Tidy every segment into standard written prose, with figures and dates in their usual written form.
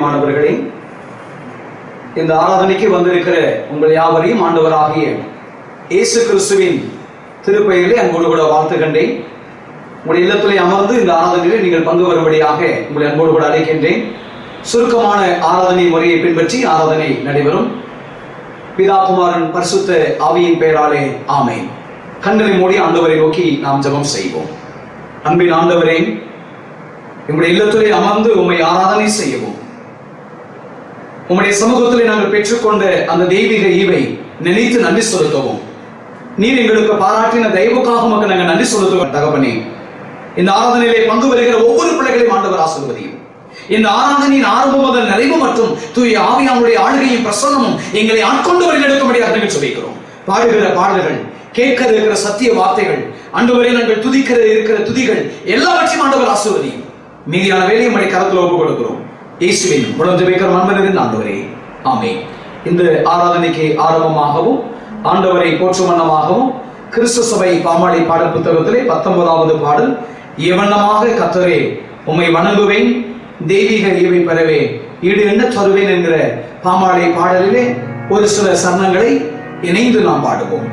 பிரியமானவர்களே, இந்த ஆராதனைக்கு வந்திருக்கிற உங்கள் யாவரையும் ஆண்டவராகிய இயேசு கிறிஸ்துவின் திருப்பெயரிலே அன்போடு கூட வாழ்த்துகின்றேன். உங்களுடைய இல்லத்திலே அமர்ந்து இந்த ஆராதனையில் நீங்கள் பங்கு வரும்படியாக உங்களை அன்போடு கூட அழைக்கின்றேன். சுருக்கமான ஆராதனை முறையை பின்பற்றி ஆராதனை நடைபெறும். பிதா குமாரன் பரிசுத்த ஆவியின் பெயராலே ஆமென். கண்களை மூடி ஆண்டவரை நோக்கி நாம் ஜெபம் செய்வோம். அன்பின் ஆண்டவரே, உங்களுடைய இல்லத்திலே அமர்ந்து உம்மை ஆராதனை செய்யவும், உம்முடைய சமூகத்திலே நாங்கள் பெற்றுக்கொண்ட அந்த தெய்வீக ஈவை நினைத்து நன்றி செலுத்தவும், நீர் எங்களுக்கு பாராட்டின தெய்வக்காக உமக்கு நாங்கள் நன்றி செலுத்துவோம். தகப்பனே, இந்த ஆராதனையிலே பங்கு வருகிற ஒவ்வொரு பிள்ளைகளையும் ஆண்டவர் ஆசீர்வதியும். இந்த ஆராதனையின் ஆரம்பம் முதல் நிறைவு மற்றும் தூய ஆவியானுடைய ஆளுகையும் பிரசன்னமும் எங்களை ஆட்கொண்டு வழிநடத்தும்படியாக நாங்கள் சொல்லிக்கிறோம். பாடுகிற பாடல்கள், கேட்க இருக்கிற சத்திய வார்த்தைகள், ஆண்டவரே நாங்கள் துதிக்கிற இருக்கிற துதிகள் எல்லாவற்றையும் ஆண்டவர் ஆசீர்வதியும். மீதியான வேலையை உம்முடைய கரத்தில் ஒப்புக் கொடுக்கிறோம். இயேசுவின் மூலம் ஜெபிக்கிறோம் அன்பின் ஆண்டவரே, ஆமென். இந்த ஆராதனைக்கு ஆரம்பமாகவும் ஆண்டவரை போற்றும் வண்ணமாகவும் கிறிஸ்து சபை பாமாலை பாடல் புத்தகத்திலே 19வது பாடல், எவண்ணமாக கர்த்தரே உம்மை வணங்குவேன், தெய்வீக ஈவை பெறவே ஈடு என்ன தருவேன் என்கிற பாமாலை பாடலிலே ஒரு சில சரணங்களை இணைந்து நாம் பாடுவோம்.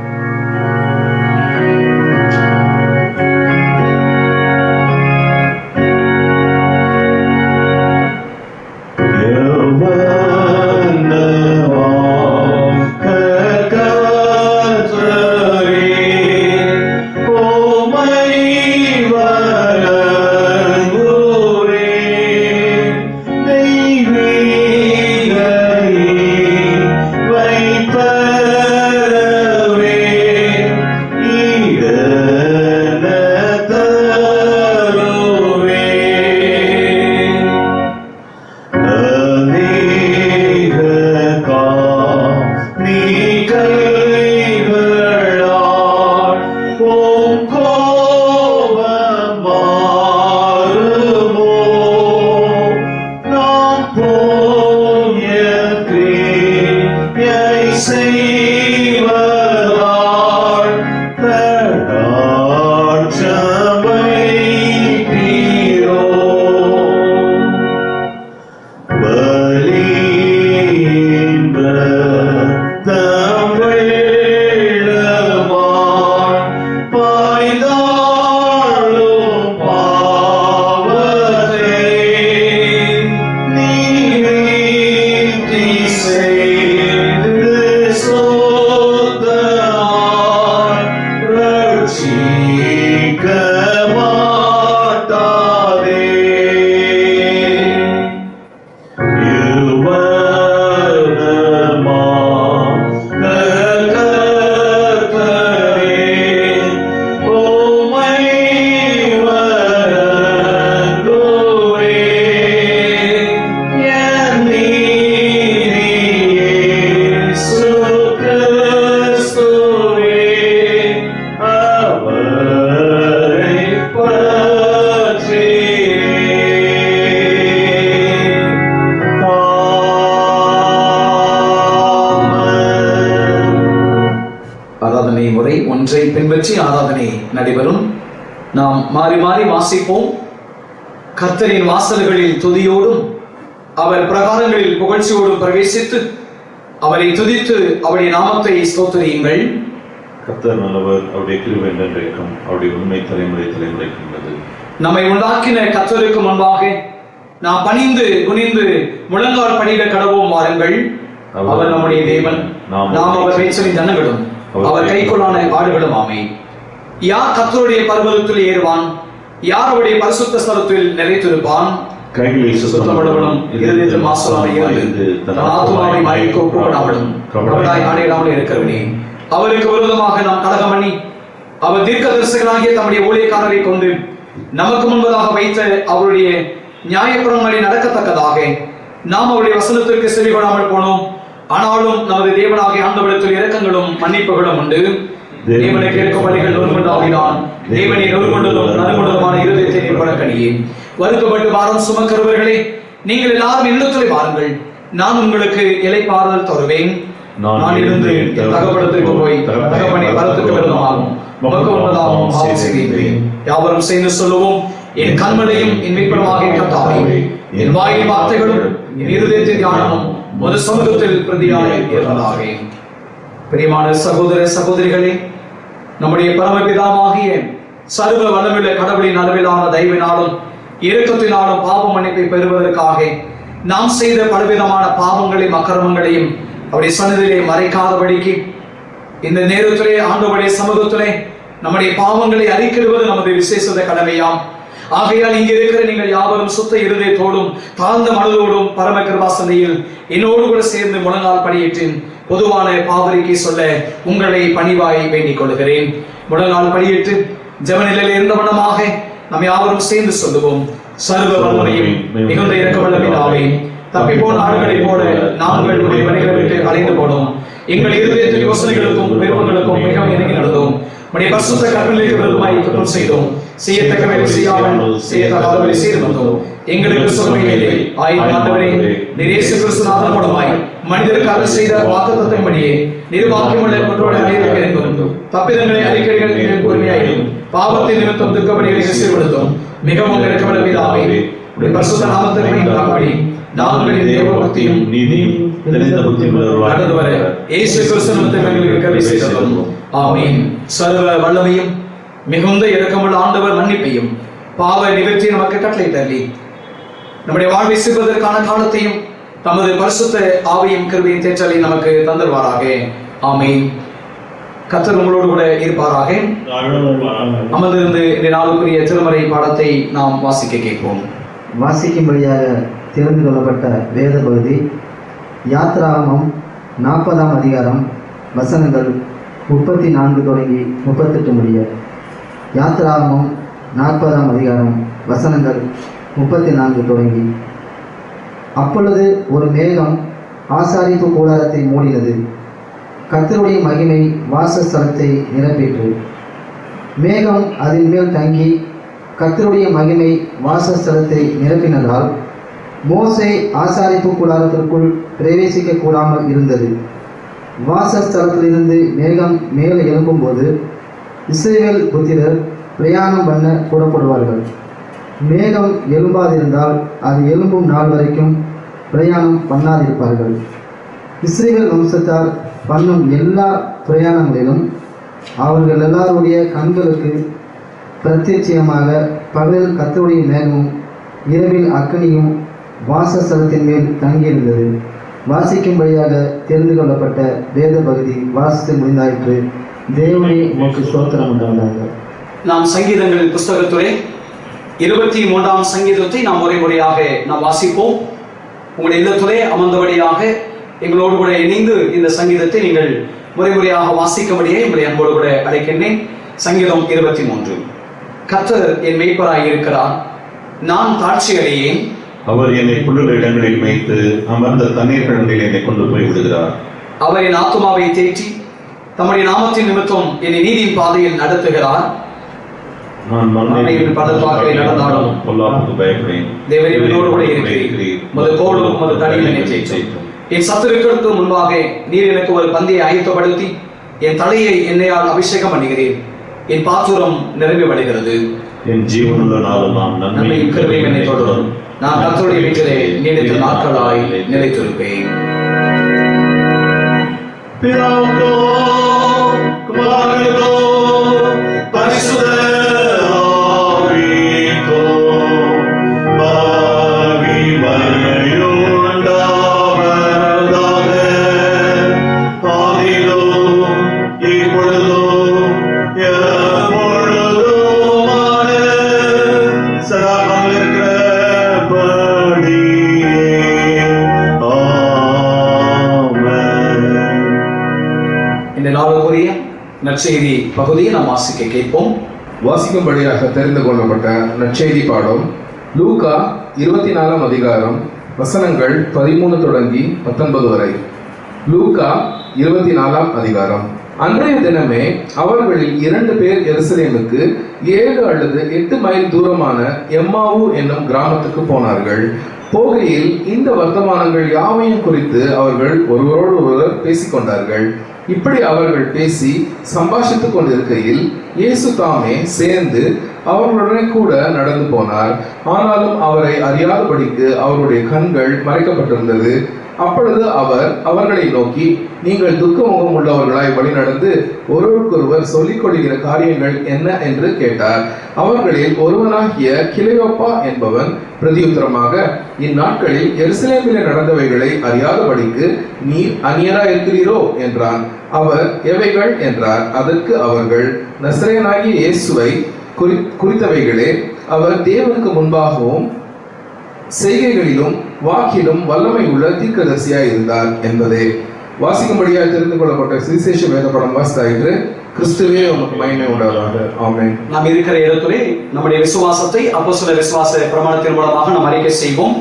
பின்பற்றி ஆராதனை நடைபெறும். நாம் மாறி மாறி வாசிப்போம். கர்த்தரின் வாசல்களில் துதியோடும் அவர் பிரகாரங்களில் புகழ்ச்சியோடும் பிரவேசித்து அவரை துதித்து அவருடைய நாமத்தை ஸ்தோத்திரியுங்கள். கர்த்தர் நல்லவர், அவருடைய கிருபை என்றென்றைக்கும், அவருடைய உண்மை தலைமுறை தலைமுறைக்கும் உள்ளது. நம்மை உண்டாக்கின கர்த்தருக்கு முன்பாக நாம் பணிந்து குனிந்து முழங்கால் படியிட கடவோம் வாருங்கள். அவர் நம்முடைய தேவன், நாம் அவர் பேச்சலின் ஜனங்களும் அவர் கைக்குள்ளான ஆடுகளும் ஆமே. யார் கர்த்தருடைய பர்வதத்தில் ஏறுவான்? யார் அவருடைய பரிசுத்த ஸ்தலத்தில் நிறைத்திருப்பான்? கைகளை சுத்தப்படுவனும் இருதயத்தில் மாசலாமை இருந்து தன் ஆத்துமாவை மறைக்க ஒப்புக்கொடாமலும் கபடாய் ஆடையிடாமல் இருக்கிறவனே. அவருக்கு விரோதமாக நாம் கலகம் பண்ணி அவர் தீர்க்கதரிசிகளாகிய தம்முடைய ஊழியக்காரரை கொண்டு நமக்கு முன்பதாக வைத்த அவருடைய நியாயப்பிரமாணங்களை நடக்கத்தக்கதாக நாம் அவருடைய வசனத்திற்கு செவிகொடாமல் போனோம். ஆனாலும் நமது தேவனாகிய ஆண்டவரிடத்தில் இரக்கங்களும் மன்னிப்புகளும் உண்டு. தேவனை கேட்கும் பலிகள் நொறுங்குண்டாகினான். தேவனை நொறுங்குண்டதும் நறுங்குண்டதுமான இருதயத்தை பழக்கணியே. வருத்தப்பட்டு பாரம் சுமக்கிறவர்களே, நீங்கள் எல்லாரும் இல்லத்திலே வாருங்கள், நான் உங்களுக்கு இளைப்பாறுதல் தருவேன். நான் இருந்து என் தகப்படத்திற்கு போய் தகப்பனை பலத்துக்கு விருதமாகும் உமக்கு உன்னதாகவும் பாவம் செய்கிறேன். யாவரும் சேர்ந்து சொல்லுவோம். என் கண்மலையும் என் மீட்பருமாகிய கர்த்தாவே, என் வாயின் வார்த்தைகளும் என் இருதயத்தின் தியானமும் ஒரு சமூகத்தில் பிரதியாய் இருப்பதாக. பிரியமான சகோதர சகோதரிகளே, நம்முடைய பரமபிதாவாகிய சர்வ வல்லமையுள்ள கடவுளின் அளவிலான தயவினாலும் இரக்கத்தினாலும் பாவ மன்னிப்பை பெறுவதற்காக நாம் செய்த பலவிதமான பாவங்களையும் அக்கிரமங்களையும் அவருடைய சன்னதியிலே மறைக்காதபடிக்கு இந்த நேரத்திலே ஆண்டவருடைய சமூகத்திலே நம்முடைய பாவங்களை அறிக்கையிடுவது நமது விசேஷ கடமையாம். ஆகையால் இங்கே இருக்கிற நீங்கள் யாவரும் சுத்த இருதயத்தோடும் தாழ்ந்த மனதோடும் பரம கிருபாசனையில் என்னோடு கூட சேர்ந்து முழங்கால் படியிட்டு பொதுவான பாவரிக்கை சொல்ல உங்களை பணிவாய் வேண்டிக் கொள்கிறேன். முழங்கால் படியிட்டு ஜெப நிலையில் இருந்த வண்ணமாக நாம் யாவரும் சேர்ந்து சொல்லுவோம். சர்வ வல்லமையும் மிகுந்த இரக்கமுள்ள பிதாவே, தப்பி போன ஆடுகளைப் போல நாங்கள் உடைய வழிகளை விட்டு அலைந்து போனோம். எங்கள் இருதயத்தின் யோசனைகளுக்கும் விருப்பங்களுக்கும் மிகவும் இறங்கி நடந்தோம். நம்முடைய பரிசுத்த கற்பனைக்கு விரோதமாய் குற்றம் செய்தோம். செய்யத்தக்கவை செய்யாமல் செய்யத்தகாதவரை செய்து வந்தோம். எங்களுக்கு சுகமில்லை. ஆண்டவரே, நீர் இயேசு கிறிஸ்துவின் மூலமாய் மனிதருக்காக செய்த வாக்குத்தத்தத்தின்படியே நிர்வாகியமுள்ள குற்றவாளி அனைவருக்கும் தப்பிதங்களை அறிக்கைகள் பொறுமையாயும் பாவத்தின் நிமித்தம் துக்கப்படுகளை சீர்படுத்தும். மிகவும் இரக்கமுள்ள பிதாவே, உடைய பரிசுத்த நாமத்திற்கு நாங்கள் நாங்கள் தேவ பக்தியும் நீதியும் நிறைந்த புத்தியும் நடந்து வர இயேசு கிறிஸ்துவின் எங்களுக்கு கருணை செய்தருளும். ஆமென். சர்வ வல்லமையும் மிகுந்த இரக்கமுள்ள ஆண்டவர் மன்னிப்பையும் பாவ நிவர்த்தியை நமக்கு கட்டளையிட்டருளி நம்முடைய வாழ்வை செய்வதற்கான காலத்தையும் தமது பரிசுத்த ஆவியும் கிருபையும் தேற்றலை நமக்கு தந்தருவாராக. ஆமென். கர்த்தர் உங்களோடு கூட இருப்பாராக. அமர்ந்திருந்து இந்த நாளுக்குரிய திருமறை பாடத்தை நாம் வாசிக்க கேட்போம். வாசிக்கும்படியாக தெரிந்து கொள்ளப்பட்ட வேத பகுதி யாத்ராகமம் 40ஆம் அதிகாரம் வசனங்கள் 34 தொடங்கி 38 முடிய. யாத்ராகமம் 40ஆம் அதிகாரம் வசனங்கள் 34 தொடங்கி. அப்பொழுது ஒரு மேகம் ஆசாரிப்பு கூடாரத்தை மூடினது. கர்த்தருடைய மகிமை வாசஸ்தலத்தை நிரப்பிற்று. மேகம் அதன் மேல் தங்கி கர்த்தருடைய மகிமை வாசஸ்தலத்தை நிரப்பினதால் மோசே ஆசாரிப்பு கூடாரத்திற்குள் பிரவேசிக்க கூடாமல் இருந்தது. வாசஸ்தலத்திலிருந்து மேகம் மேலே எழும்பும்போது இஸ்ரவேல் புத்திரர் பிரயாணம் பண்ண புறப்படுவார்கள். மேகம் எழும்பாதிருந்தால் அது எழும்பும் நாள் வரைக்கும் பிரயாணம் பண்ணாதிருப்பார்கள். இஸ்ரவேல் வம்சத்தார் பண்ணும் எல்லா பிரயாணங்களிலும் அவர்கள் எல்லாருடைய கண்களுக்கு பிரத்யட்சயமாக பகலில் கர்த்தருடைய மேகமும் இரவில் அக்கினியும் வாசஸ்தலத்தின் மேல் தங்கியிருந்தது. வாசிக்கும்படியாக தெரிந்து கொள்ளப்பட்ட வேத பகுதி வாசித்து முடிந்தாயிற்று. தேவனே உமக்கு ஸ்தோத்திரம் உண்டாவதாக. நாம் சங்கீதங்கள் புஸ்தகத்துறை 23ஆம் சங்கீதத்தை நாம் முறையாக நாம் வாசிப்போம். உங்களுடைய இல்லத்திலே அமர்ந்தபடியாக எங்களோடு கூட இணைந்து இந்த சங்கீதத்தை நீங்கள் முறையாக வாசிக்கும்படியே உங்களை அன்போடு கூட அழைக்கின்றேன். சங்கீதம் 23. கர்த்தர் என் மேய்ப்பராய் இருக்கிறார், நான் தாழ்ச்சி அடையேன். அவர் என்னை புல்லுள்ள இடங்களில் மேய்த்து அமர்ந்த தண்ணீர் கிணற்றில் என்னை கொண்டு போய் விடுகிறார். அவர் என் ஆத்துமாவை தேற்றி தம்முடைய நாமத்தின் நிமித்தம் என்னை நீதியின் பாதையில் நடத்துகிறார். நான் மரணத்தின் பள்ளத்தாக்கிலே நடந்தாலும் பொல்லாப்புக்கு பயப்படேன். தேவரே என்னோடு கூட இருக்கிறீர், உமது கோலும் உமது தடியும் என்னை தேற்றும். என் சத்துருக்களுக்கு முன்பாக நீர் எனக்கு ஒரு பந்தியை ஆயத்தப்படுத்தி என் தலையை எண்ணெயால் அபிஷேகம் பண்ணுகிறேன். என் பாத்திரம் நிரம்பி வழிகிறது. என் ஜீவனுள்ள நாளும் நான் நன்மையும் கிருபையும் என்னை தொடரும். நான் கர்த்தருடைய வீட்டிலே நீடித்த நாட்களாய் நிலைத்திருப்பேன். நற்செய்தி பகுதியை நாம் வாசிக்க கேட்போம். வாசிக்கும்படியாக தெரிந்து கொள்ளப்பட்ட நற்செய்தி பாடம் லூக்கா 24ஆம் அதிகாரம் வசனங்கள் 13 தொடங்கி 19 வரை. லூக்கா 24ஆம் அதிகாரம். அன்றைய தினமே அவர்களில் 2 பேர் எருசலேமுக்கு 7 அல்லது 8 மைல் தூரமான எம்மாவு என்னும் கிராமத்துக்கு போனார்கள். போகையில் இந்த வர்த்தமானங்கள் யாவையும் குறித்து அவர்கள் ஒருவரோடு ஒருவர் பேசிக்கொண்டார்கள். இப்படி அவர்கள் பேசி சம்பாஷித்துக் கொண்டிருக்கையில் இயேசு தாமே சேர்ந்து அவர்களுடனே கூட நடந்து போனார். ஆனாலும் அவரை அறியாதபடிக்கு அவருடைய கண்கள் மறைக்கப்பட்டிருந்தது. அப்பொழுது அவர் அவர்களை நோக்கி, நீங்கள் துக்கமுகம் உள்ளவர்களாய் வழிநடந்து ஒருவருக்கொருவர் சொல்லிக் கொள்கிற காரியங்கள் என்ன என்று கேட்டார். அவர்களில் ஒருவனாகிய கிளையோப்பா என்பவன் பிரதியுத்தரமாக, இந்நாட்களில் எருசலேமிலே நடந்தவைகளை அறியாதபடிக்கு நீர் அந்நியராய் இருக்கிறீரோ என்றான். அவர், எவைகள் என்றார். அதற்கு அவர்கள், நசரேயனாகிய இயேசுவை குறித்தவைகளே. அவர் தேவனுக்கு முன்பாகவும் செய்கைகளிலும் வாக்கிலும் வல்லமை உள்ள தீர்க்கதரிசியாய் இருந்தார் என்பதே. வாசிக்கும்படியாக தெரிந்து கொள்ளப்பட்ட சுவிசேஷ வேத படம் வாசித்தாயிற்று. கிறிஸ்துவே உமக்கு மகிமை உண்டாவதாக. ஆமென். நாம் இருக்கிற இடத்திலே நம்முடைய விசுவாசத்தை அப்போஸ்தலர் விசுவாச பிரமாணத்தின் மூலமாக நாம் அறிக்கை செய்வோம்.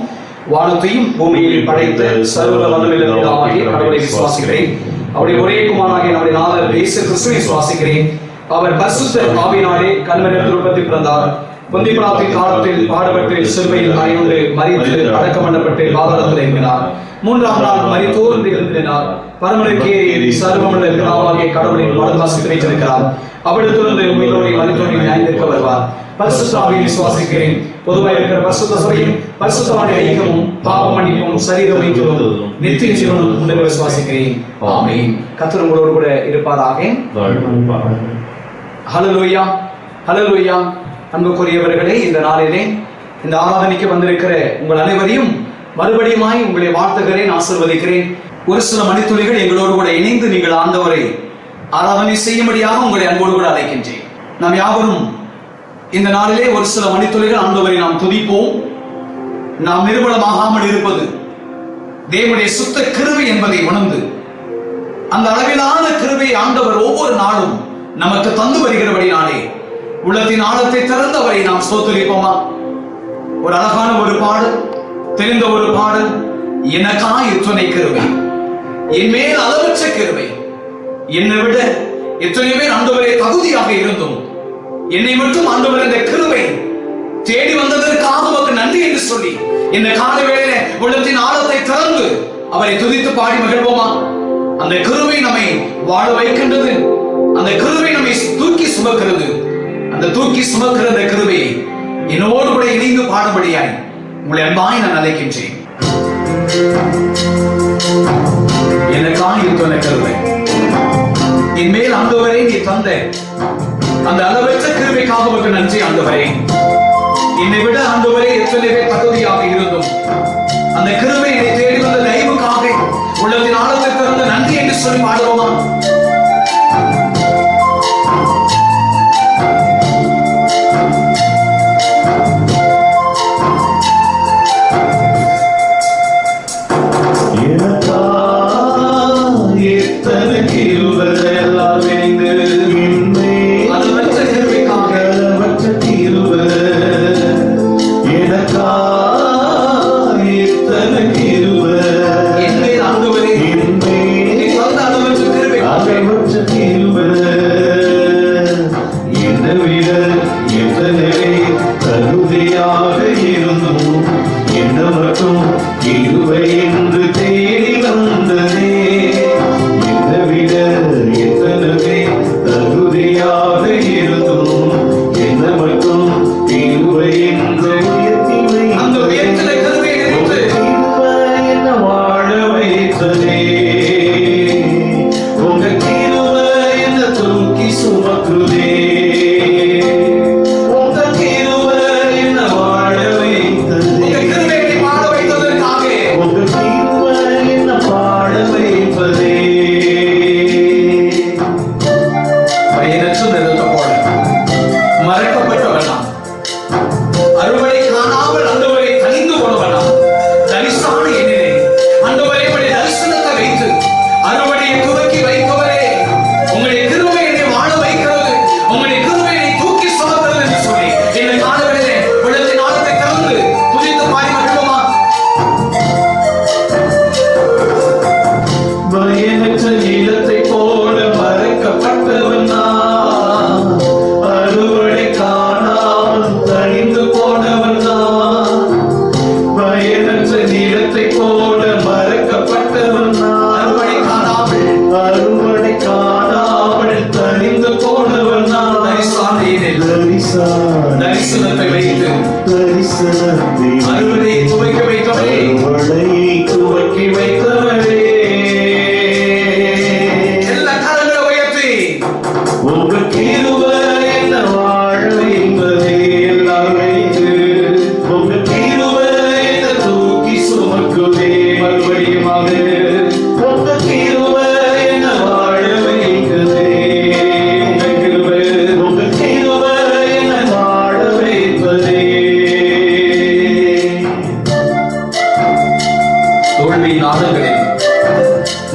வானத்தையும் பூமியையும் படைத்த சர்வ வல்லமையுள்ள பிதாவாகிய கடவுளை விசுவாசிக்கிறேன். அவருடைய ஒரே குமாரனாகிய நம்முடைய நாதர் இயேசு கிறிஸ்துவை விசுவாசிக்கிறேன். அவர் பரிசுத்த ஆவியினாலே கன்னிமரியாள் கர்ப்பத்தில் பிறந்தார். பொந்திய பிலாத்தின் காலத்தில் பாடுபட்டு சிலுவையில் அறையுண்டு மரித்து அடக்கம் பண்ணப்பட்டு பாதாளத்தில் இறங்கினார். மூன்றாம் நாள் மரித்தோர் எழுந்தினார். பரமனுக்கு ஏறி சர்வமுள்ள பிதாவாகிய கடவுளின் வலதுபார்சத்தில் வீற்றிருக்கிறார். அவ்விடத்திலிருந்து உயிரோரை மரித்தோரை நியாயந்திருக்க வருவார். பரிசுத்த ஆவியை விசுவாசிக்கிறேன். பொதுவாக இருக்கிற பரிசுத்த சபையும் பரிசுத்தவானுடைய ஐக்கியமும் பாவ மன்னிப்பும் சரீர வைத்தியமும் நித்திய ஜீவனும் உண்டு விசுவாசிக்கிறேன். ஆமென். கர்த்தர் உங்களோடு கூட இருப்பாராக. ஹல்லேலூயா, ஹல்லேலூயா. அன்புக்குரியவர்களே, இந்த நாளிலே இந்த ஆராதனைக்கு வந்திருக்கிற உங்கள் அனைவரையும் மறுபடியுமாய் உங்களை வாழ்த்துகிறேன், ஆசீர்வதிக்கிறேன். ஒரு சில மணித்துளிகள் எங்களோடு கூட இணைந்து நீங்கள் ஆண்டவரை ஆராதனை செய்யும்படியாக உங்களை அன்போடு கூட அழைக்கின்றேன். நாம் யாவரும் இந்த நாளிலே ஒரு சில மணித்துளிகள் ஆண்டவரை நாம் துதிப்போம். நாம் நிர்மலமாகாமல் இருப்பது தேவனுடைய சுத்த கிருபை என்பதை உணர்ந்து அந்த அளவிலான கிருபை ஆண்டவர் ஒவ்வொரு நாளும் நமக்கு தந்து வருகிறபடினாலே உள்ளத்தின் ஆழத்தை திறந்து அவரை நாம் ஸ்தோத்திரிப்போமா? ஒரு அழகான ஒரு பாடல், தெரிந்த ஒரு பாடல். எனக்காய் எத்தனை கிருபை, என் மேல் அளவற்ற கிருபை, என்னை விட எத்தனை பேர் ஆண்டவரே தகுதியாக இருந்தும் என்னை மட்டும் ஆண்டவர் இந்த கிருபை தேடி வந்ததற்காக உமக்கு நன்றி என்று சொல்லி இந்த கால வேளையில உள்ளத்தின் ஆழத்தை திறந்து அவரை துதித்து பாடி மகிழ்வோமா? அந்த கிருபை நம்மை வாழ வைக்கின்றது. அந்த கிருபை நம்மை தூக்கி சுமக்கிறது. அந்த தூக்கி சுமக்கிற அந்த கிருபையை என்னோடு கூட இணைந்து பாடும்படியாய் உங்களை அன்பாய் நான் அழைக்கின்றேன். எனக்காய் எத்தனை கிருபை, என் மேல் ஆண்டவரே நீ தந்த அந்த அளவற்ற கிருபைக்காக உமக்கு நன்றி ஆண்டவரே. என்னை விட ஆண்டவரே எத்தனை பேர் தகுதியாக இருந்தும் அந்த கிருபை என்னை தேடி வந்த தயவுக்காக உள்ளத்தின் ஆழத்தை திறந்த நன்றி என்று சொல்லி பாடுவோமா? கிருபை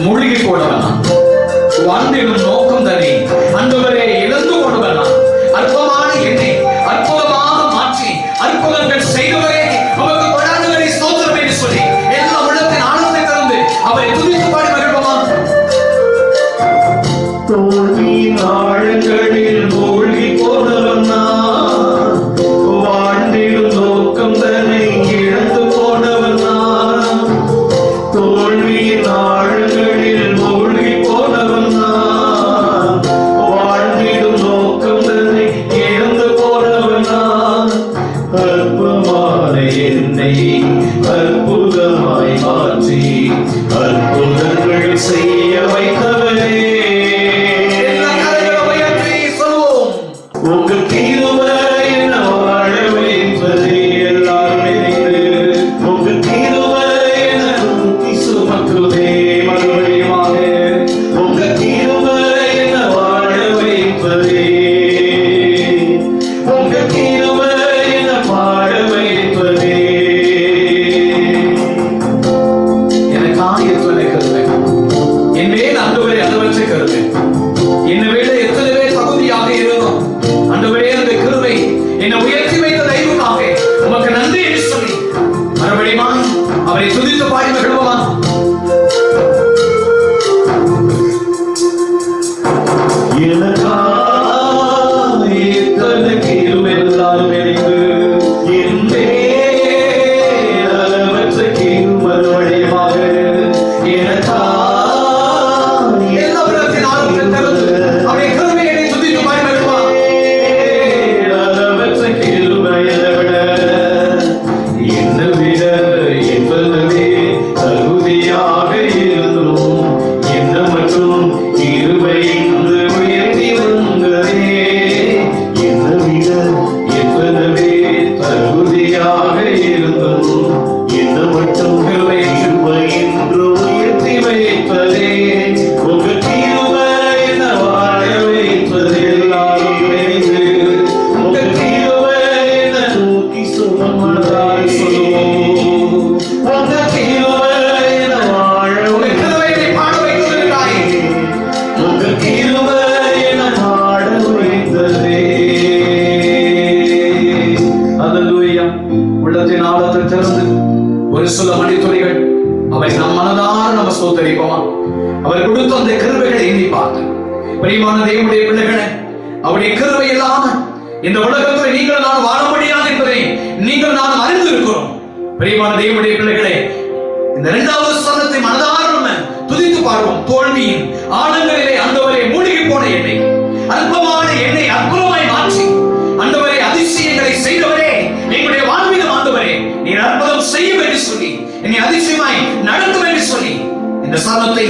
மூழ்கி போனவன் நான். வாழ்ந்திடும் நோக்கம் தானே ஆண்டவரே இழந்து போனவன் நான். அற்பமான என்னை அற்புதமாக மாற்றி அற்புதங்கள் செய்தவரே உமக்கு கொடாதவரை ஸ்தோத்திரம் என்று சொல்லி எல்லா உள்ளத்தின் ஆழத்தை திறந்து அவரை துதித்து பாடி மகிழ்வோமா? தோல்வியின் ஆழங்களில் மூழ்கி போனவன் நான், வாழ்ந்திடும் நோக்கம் தன்னை இழந்து போனவன் நான். தோல்வியின் ஆழங்களில் மூழ்கி போனவன் நான், வாழ்ந்திடும் நோக்கம் தன்னை இழந்து போனவன் நான். அற்பமான என்னை அற்புதமாய் மாற்றி அற்புதங்கள் செய்ய வைத்தவரே, உங்க கிருபை என்னை வாழ வைப்பதே. எல்லாரும் இணைந்து உங்க கிருபை என்னை தூக்கி சுமக்குதே. மறுபடியுமாக உங்க கிருபை என்னை வாழ வைப்பதே. உங்க கிருபை என்னை வாழ வைப்பதே. எனக்காக எத்தனை கருவை என் மேல் ஆண்டவரே அளவற்ற கருவை என்னை விட எத்தனை பேர் தகுதியாக இருந்தோம். ஆண்டவரே அந்த கிருபை என்னை உயர்த்தி வைத்த தெய்வமாக உமக்கு நன்றி என்று சொல்லி மறுபடியும் அவரை துதித்து பாடி மகிழ்வோமா? எனக்காக எத்தனை கிருபை எல்லாரும் இணைந்து என் மேல் அளவற்ற கிருபை. மறுபடியுமாக எனக்காக எல்லா உலகத்தின் ஆழத்தை திறந்து அவரை கிருபை என்னை துதித்து பாடி மகிழ்வோமா? அளவற்ற கிருபையை விட என்னை விட என்பதே தகுதியாக இருந்தும் என்ன மற்றும் கிருபை என்று உயர்த்தி வந்ததே. என்னை விட என்பதே தகுதியாக இருந்தும் என்ன மட்டும் கிருபை என்று உயர்த்தி வைப்பதே. உங்க கிருபை என்னை வாழ வைப்பதே. எல்லாரும் இணைந்து உங்க கிருபை என்னை தூக்கி சுமந்ததாய் சொல்லுவோம். உங்க கிருபை என்னை வாழ உம்முடைய கிருபை என்னை பாட வைத்திருக்கிறாய். உங்க கிருபை என்னை வாழ வைத்ததே. அல்லேலூயா. உள்ளத்தின் ஆழத்தை திறந்து ஒரு சில மணித்துளிகள் அவரை நம் மனதார நம்ம ஸ்தோத்தரிப்போமா? அவர் கொடுத்த அந்த கிருபைகளை எண்ணி பார்த்து பிரியமான தேவனுடைய பிள்ளைகளை அவருடைய கிருபை இல்லாம இந்த உலகத்தில் நீங்கள் நான் வாழ முடியாது என்பதை நீங்கள் நான் அறிந்திருக்கிறோம். பிரியமான தேவனுடைய பிள்ளைகளே, இந்த இரண்டாவது ஸ்தலத்தை மனதார நம்ம துதித்து பாடுவோம். தோல்வியின் ஆழங்களிலே ஆண்டவரே மூழ்கி போன என்னை அற்பமான என்னை அற்புதமாய் மாற்றி ஆண்டவரே அதிசயங்களை செய்தவரே எங்களுடைய வாழ்விலும் ஆண்டவரே நீர் அற்புதம் செய்யும் என்று சொல்லி என்னை அதிசயமாய் நடத்தும் என்று சொல்லி இந்த சரணத்தை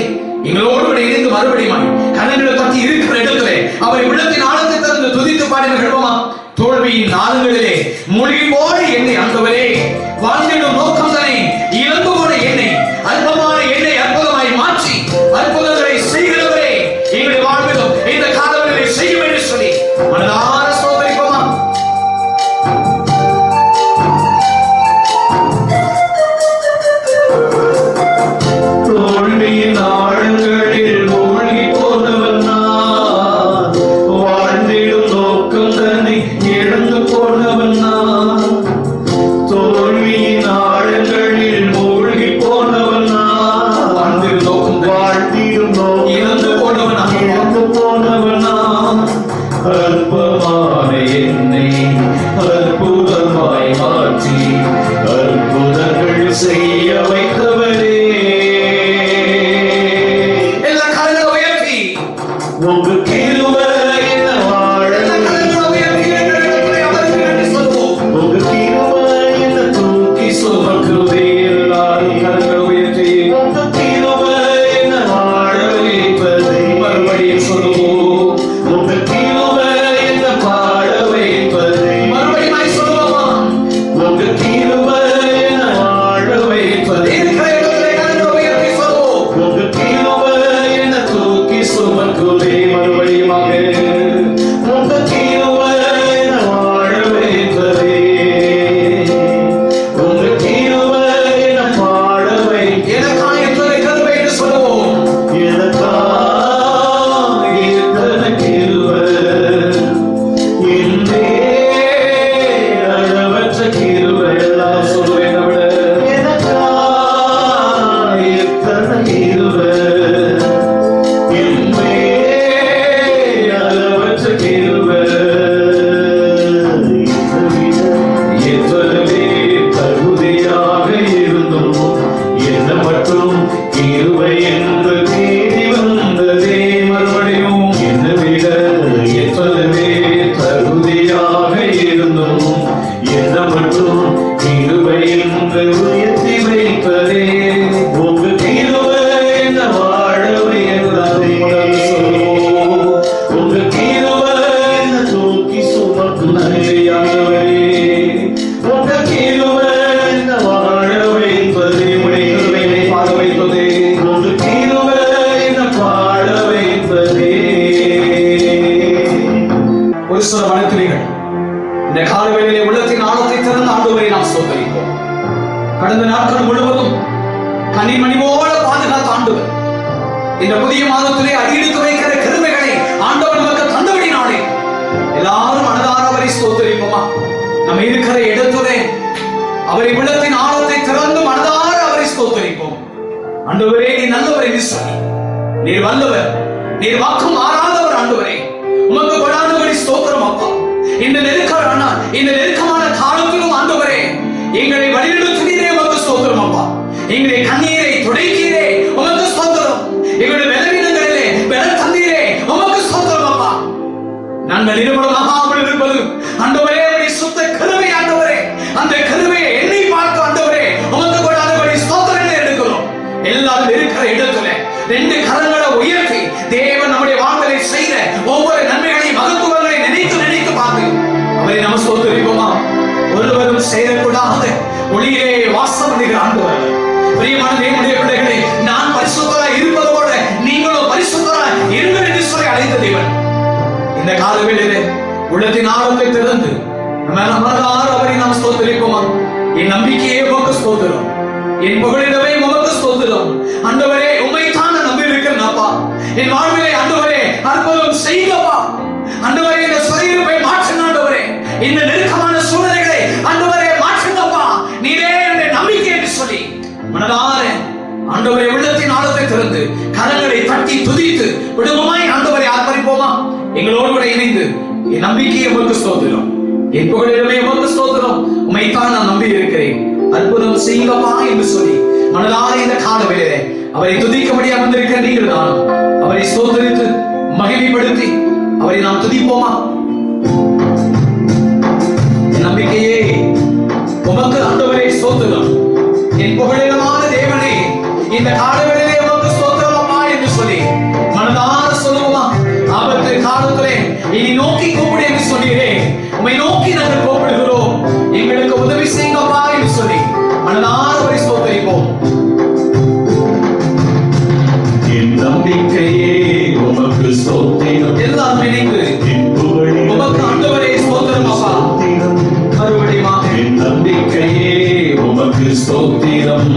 எங்களோடு கூட இணைந்து மறுபடியும் கண்ணங்களை தட்டி இருக்கிற இடத்திலே அவரை உள்ளத்தின் ஆழத்தை திறந்து துதித்து பாடி மகிழ்வோமா? தோல்வியின் ஆழங்களிலே மூழ்கி போன என்னை ஆண்டவரே வாழ்ந்திடும் நோக்கம் தானே இழந்து போன என்னை அற்பமான என்னை அற்புதமாய் மாற்றி அற்புதங்களை செய்கிறவரே எங்களுடைய வாழ்விலும் இந்த காலங்களிலே செய்யும் என்று சொல்லி மனதார ஸ்தோத்திரிப்போமா? தோல்வியின் ஆழங்களில் மூழ்கி போனவன் நான், வாழ்ந்திடும் நோக்கம் தன்னை இழந்து போனவன் நான். தோல்வியின் ஆழங்களில் கிருபை என்று தேடி வந்ததே. மறுபடியும் என்னை விட எத்தனை தகுதியாக இருந்தும் என்ன மட்டும் கிருபை என்று உயர்த்தி வைப்பதே. உங்க கிருபை என்ன வாழ வைத்ததே. உங்க கிருபை என்ன தூக்கி சுமக்குதே. உங்க கிருபை என்ன வாழ வைப்பதே. உடைய கிருபையை பாட வைப்பதே. உங்க கிருபை என்ன பாட வைப்பதே. ஒரு சில மனத்துளிகள் இந்த காலவேளையிலே உள்ளத்தின் ஆழத்தை திறந்த ஆண்டவரை நாம் ஸ்தோத்திரிப்போம். கடந்த நாட்கள் முழுவதும் கன்னிமணி போல பாதுகாத்த ஆண்டவர் இந்த புதிய மாதத்திலே அடியெடுத்து வைக்கிற கிருபைகளை ஆண்டவர் நமக்கு தந்தபடினாலே எல்லாரும் மனதார அவரை ஸ்தோத்திரிப்போமா. நம்ம இருக்கிற இடத்திலே அவரை உள்ளத்தின் ஆழத்தை திறந்து மனதார அவரை ஸ்தோத்திரிப்போம். ஆண்டவரே, நீ நல்லவர் என்று சொல்லி, நீர் வல்லவர், நீர் வாக்கு மாறாதவர். ஆண்டவரே, உமக்கு கொடாதபடி ஸ்தோத்திரம் அப்பா. இந்த நெருக்கமான காலத்திலும் ஆண்டவரே, எங்களை வழிநடத்துகிறே உமக்கு ஸ்தோத்திரம் அப்பா. எங்களை கண்ணீரை துடைக்கிறே உமக்கு ஸ்தோத்திரம். எங்களுடைய பலவீனங்களிலே பலன் தந்தீரே உமக்கு ஸ்தோத்திரம் அப்பா. நாங்கள் நிர்மலமாக இருப்பது ஆண்டவரே உம்முடைய சுத்த கிருபை. ஆண்டவரே, அந்த கிருபையை எண்ணி பார்த்து ஆண்டவரே உமக்கு கொடாதபடி ஸ்தோத்திரங்களை எடுக்கிறோம். எல்லாரும் இருக்கிற இடத்துல ரெண்டு கரங்களை உயர்த்தி தேவன் நம்முடைய வாழ்க்கையை செய்த ஒவ்வொரு நன்மைகளையும் மகத்துவங்களை நினைத்து நினைத்து பார்த்து அவரை நம்ம ஸ்தோத்திரிப்போமா. ஒருவரும் செய்யக்கூடாத ஒளியிலே வாசம் பண்ணுகிற ஆண்டவர். பிரியமான தேவனுடைய பிள்ளைகளே, நான் பரிசுத்தராய் இருப்பதோட நீங்களும் பரிசுத்தராய் இருங்கள் என்று சொல்லி அழைத்த தேவன் இந்த காலவேளையிலே உள்ளத்தின் ஆழத்தை திறந்து மனதார அவரை நாம் ஸ்தோத்திரிப்போமா. என் நம்பிக்கையே உமக்கு ஸ்தோத்திரம், என் புகழிடமே உமக்கு ஸ்தோத்திரம். ஆண்டவரே, உம்மைத்தான் நான் நம்பி இருக்கிறேன் அப்பா. என் வாழ்விலே ஆண்டவரே அற்புதம் செய்யப்பா. ஆண்டவரே, இந்த சரீரத்தை மாற்றுங்க ஆண்டவரே. இந்த நெருக்கமான சூழ்நிலைகளை ஆண்டவரே மாற்றுங்கப்பா. நீரே என்னுடைய நம்பிக்கை என்று சொல்லி மனதார ஆண்டவரே உள்ளத்தின் ஆழத்தை திறந்து கரங்களை தட்டி துதித்து விடுவோமாய் ஆண்டவரை ஆர்ப்பரிப்போமா. எங்களோடு கூட இணைந்து என் நம்பிக்கையை உமக்கு ஸ்தோத்திரம், என் புகழிடமே உமக்கு ஸ்தோத்திரம், உம்மைத்தான் நான் நம்பி இருக்கிறேன், அற்புதம் செய்யப்பா என்று சொல்லி மனதார இந்த காலவேளையிலே அவரை துதிக்கபடியாக வந்திருக்கிற நீங்கள் தான் அவரை ஸ்தோத்திரித்து மகிமைப்படுத்தி அவரை நாம் துதிப்போமா. என் நம்பிக்கையே உமக்கு ஆண்டவரே ஸ்தோத்திரம், என் புகழிடமான தேவனே இந்த காலவேளையிலே உமக்கு ஸ்தோத்திரம் அப்பா என்று சொல்லி மனதார சொல்லுவோமா. ஆபத்து காலத்திலே இனி நோக்கி கூப்பிடு என்று சொன்னீரே, உம்மை நோக்கி நாங்கள் கூப்பிடுகிறோம், எங்களுக்கு உதவி செய்யுங்கப்பா என்று சொல்லி மனதார அவரை ஸ்தோத்திரிப்போம். என் நம்பிக்கையே உமக்கு ஸ்தோத்திரம். எல்லாம் இணைந்து உமக்கு ஆண்டவரே ஸ்தோத்திரம் அப்பா. மறுபடியும் என் நம்பிக்கையே உமக்கு ஸ்தோத்திரம்.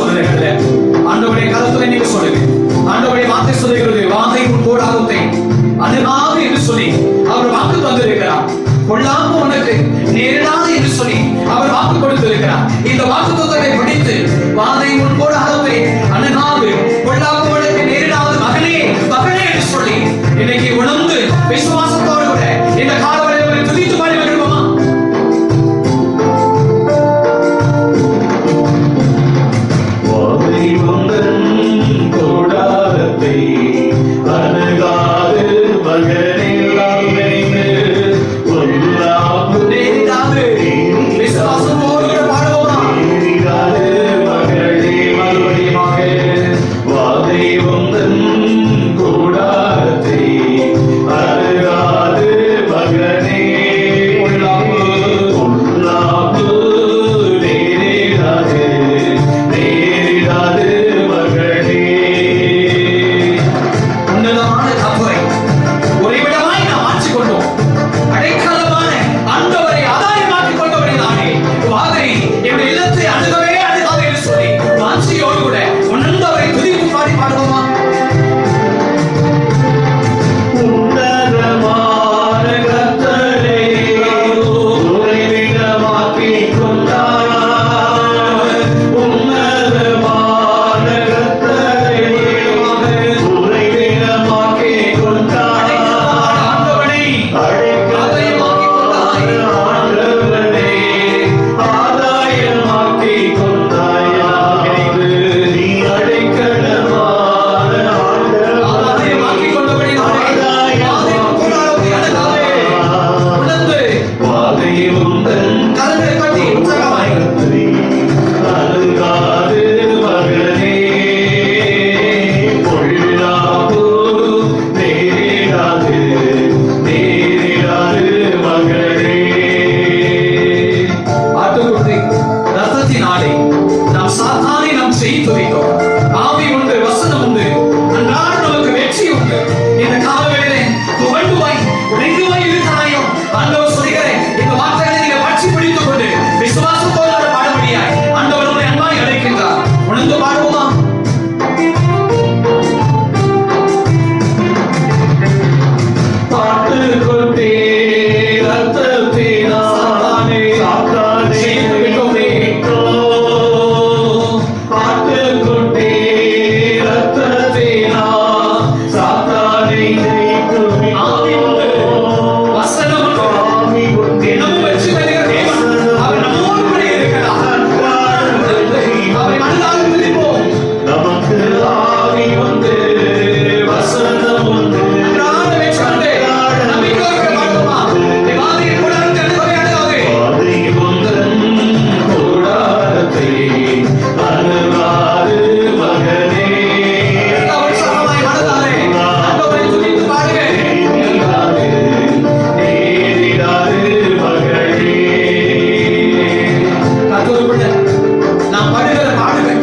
சொல்லுகிறது. ஆண்டவருடைய கருத்துல நீங்க சொல்லுங்க. ஆண்டவருடைய வார்த்தை சொல்லுகிறது, வாதை உன் கூடாரத்தை அணுகாது என்று சொல்லி அவர் வாக்கு தந்திருக்கிறார். கொள்ளாம உனக்கு நேரிடாது என்று சொல்லி அவர் வாக்கு கொடுத்திருக்கிறார். இந்த வாக்கு தத்துவத்தை பிடித்து வாதை உன் கூடாரத்தை அணுகாது, கொள்ளாம உனக்கு நேரிடாது மகனே மகனே என்று சொல்லி இன்னைக்கு உணர்ந்து விசுவாசத்தோடு கூட இந்த காலவரையை துதித்து பாடி வருவோமா? வாதை உந்தன் கூடாரத்தை அணுகாது மகனே விசுவாசத்தோடு கூட பாடுவோமா? வாதை உந்தன் கூடாரத்தை அணுகாது மகனே பொல்லாப்பு நேரிடாது நேரிடாது மகனே. உன்னதமான கப்பலை ஒருவிடமாய் நாம் மாற்றிக்கொண்டோம். அடைக்கலமான ஆண்டவரை ஆதாயமாக்கிக் கொண்டவரினாலே வாதை என்னுடைய இல்லத்தை அணுகவே அணுகாது என்று சொல்லி வாஞ்சியோடு கூட உணர்ந்தவரை துதித்து பாடி பாடுவோமா? உன்னதமான கர்த்தரை உறைவிடமாக்கிக் கொண்டார். உன்னதமான கர்த்தரை உறைவிடமாக்கிக் கொண்டார். ஆண்டவனை ஆதாயமாக்கிக் கொண்டாய். ஆண்டவனே ஆதாயமாக்கிக் கொண்டாயா. நீ அடைக்கலமான ஆண்டவனே. ஆதாயமாக்கிக் கொண்டவரினாலே வாதை உன் கூடாரத்தை அணுகாதே. உணர்ந்து வாதை உந்தன் கரங்களை கட்டி உற்சாகமாய் அணுகாது மகனே பொல்லாப்பு நேரிடாது நேரிடாது மகனே. ஆட்டுக்குட்டி ரத்தத்தினாலே நாம் சாத்தானை நாம் ஜெயித்துரைத்தோம். ஆவி உண்டு, வசனம் உண்டு, அன்றாட நமக்கு வெற்றி உண்டு. இந்த காலவேளை துவண்டுவாய் உடைந்துவாய் இருக்கிறாயோ ஆண்டவர் சொல்கிறேன். இந்த வார்த்தைகளை நீங்கள் பற்றி பிடித்துக் கொண்டு விசுவாசத்தோடு அதை பாடும்படியாய் ஆண்டவர் நம்மை அன்பாய் அழைக்கின்றார். உணர்ந்து பாடுவோமா? பாட்டுக்கொண்டே ரத்தத்தினாலே சாத்தானை மீட்டோம். பாட்டுக்கொண்டே ரத்தத்தினால் சாத்தானை ஆவி உண்டு, மீட்டோம். வசனம் உண்டு, ஆவி உண்டு. தினமும் வெற்றி தருகிற தேவன் அவர் நம்மோடு கூட இருக்கிறார். அவரை மனதார துதிப்போம். நமக்கு ஆவி உண்டு வசனம் உண்டு. அன்றாட வெற்றி உண்டு. நம்பிக்கையோடு கூட பாடுவோமா? இந்த வாதையை கூடாரத்தை அணுகவே அணுகாதே. வாதை உந்தன் கூடாரத்தை அணுகாது மகனே. எல்லா உற்சாகமாய் மனதாலே ஆண்டவரை துதித்து பாடுங்க. நேரிடாது நேரிடாது மகனே. கர்த்தருக்குள்ள நாம் படுகிற பாடுகள்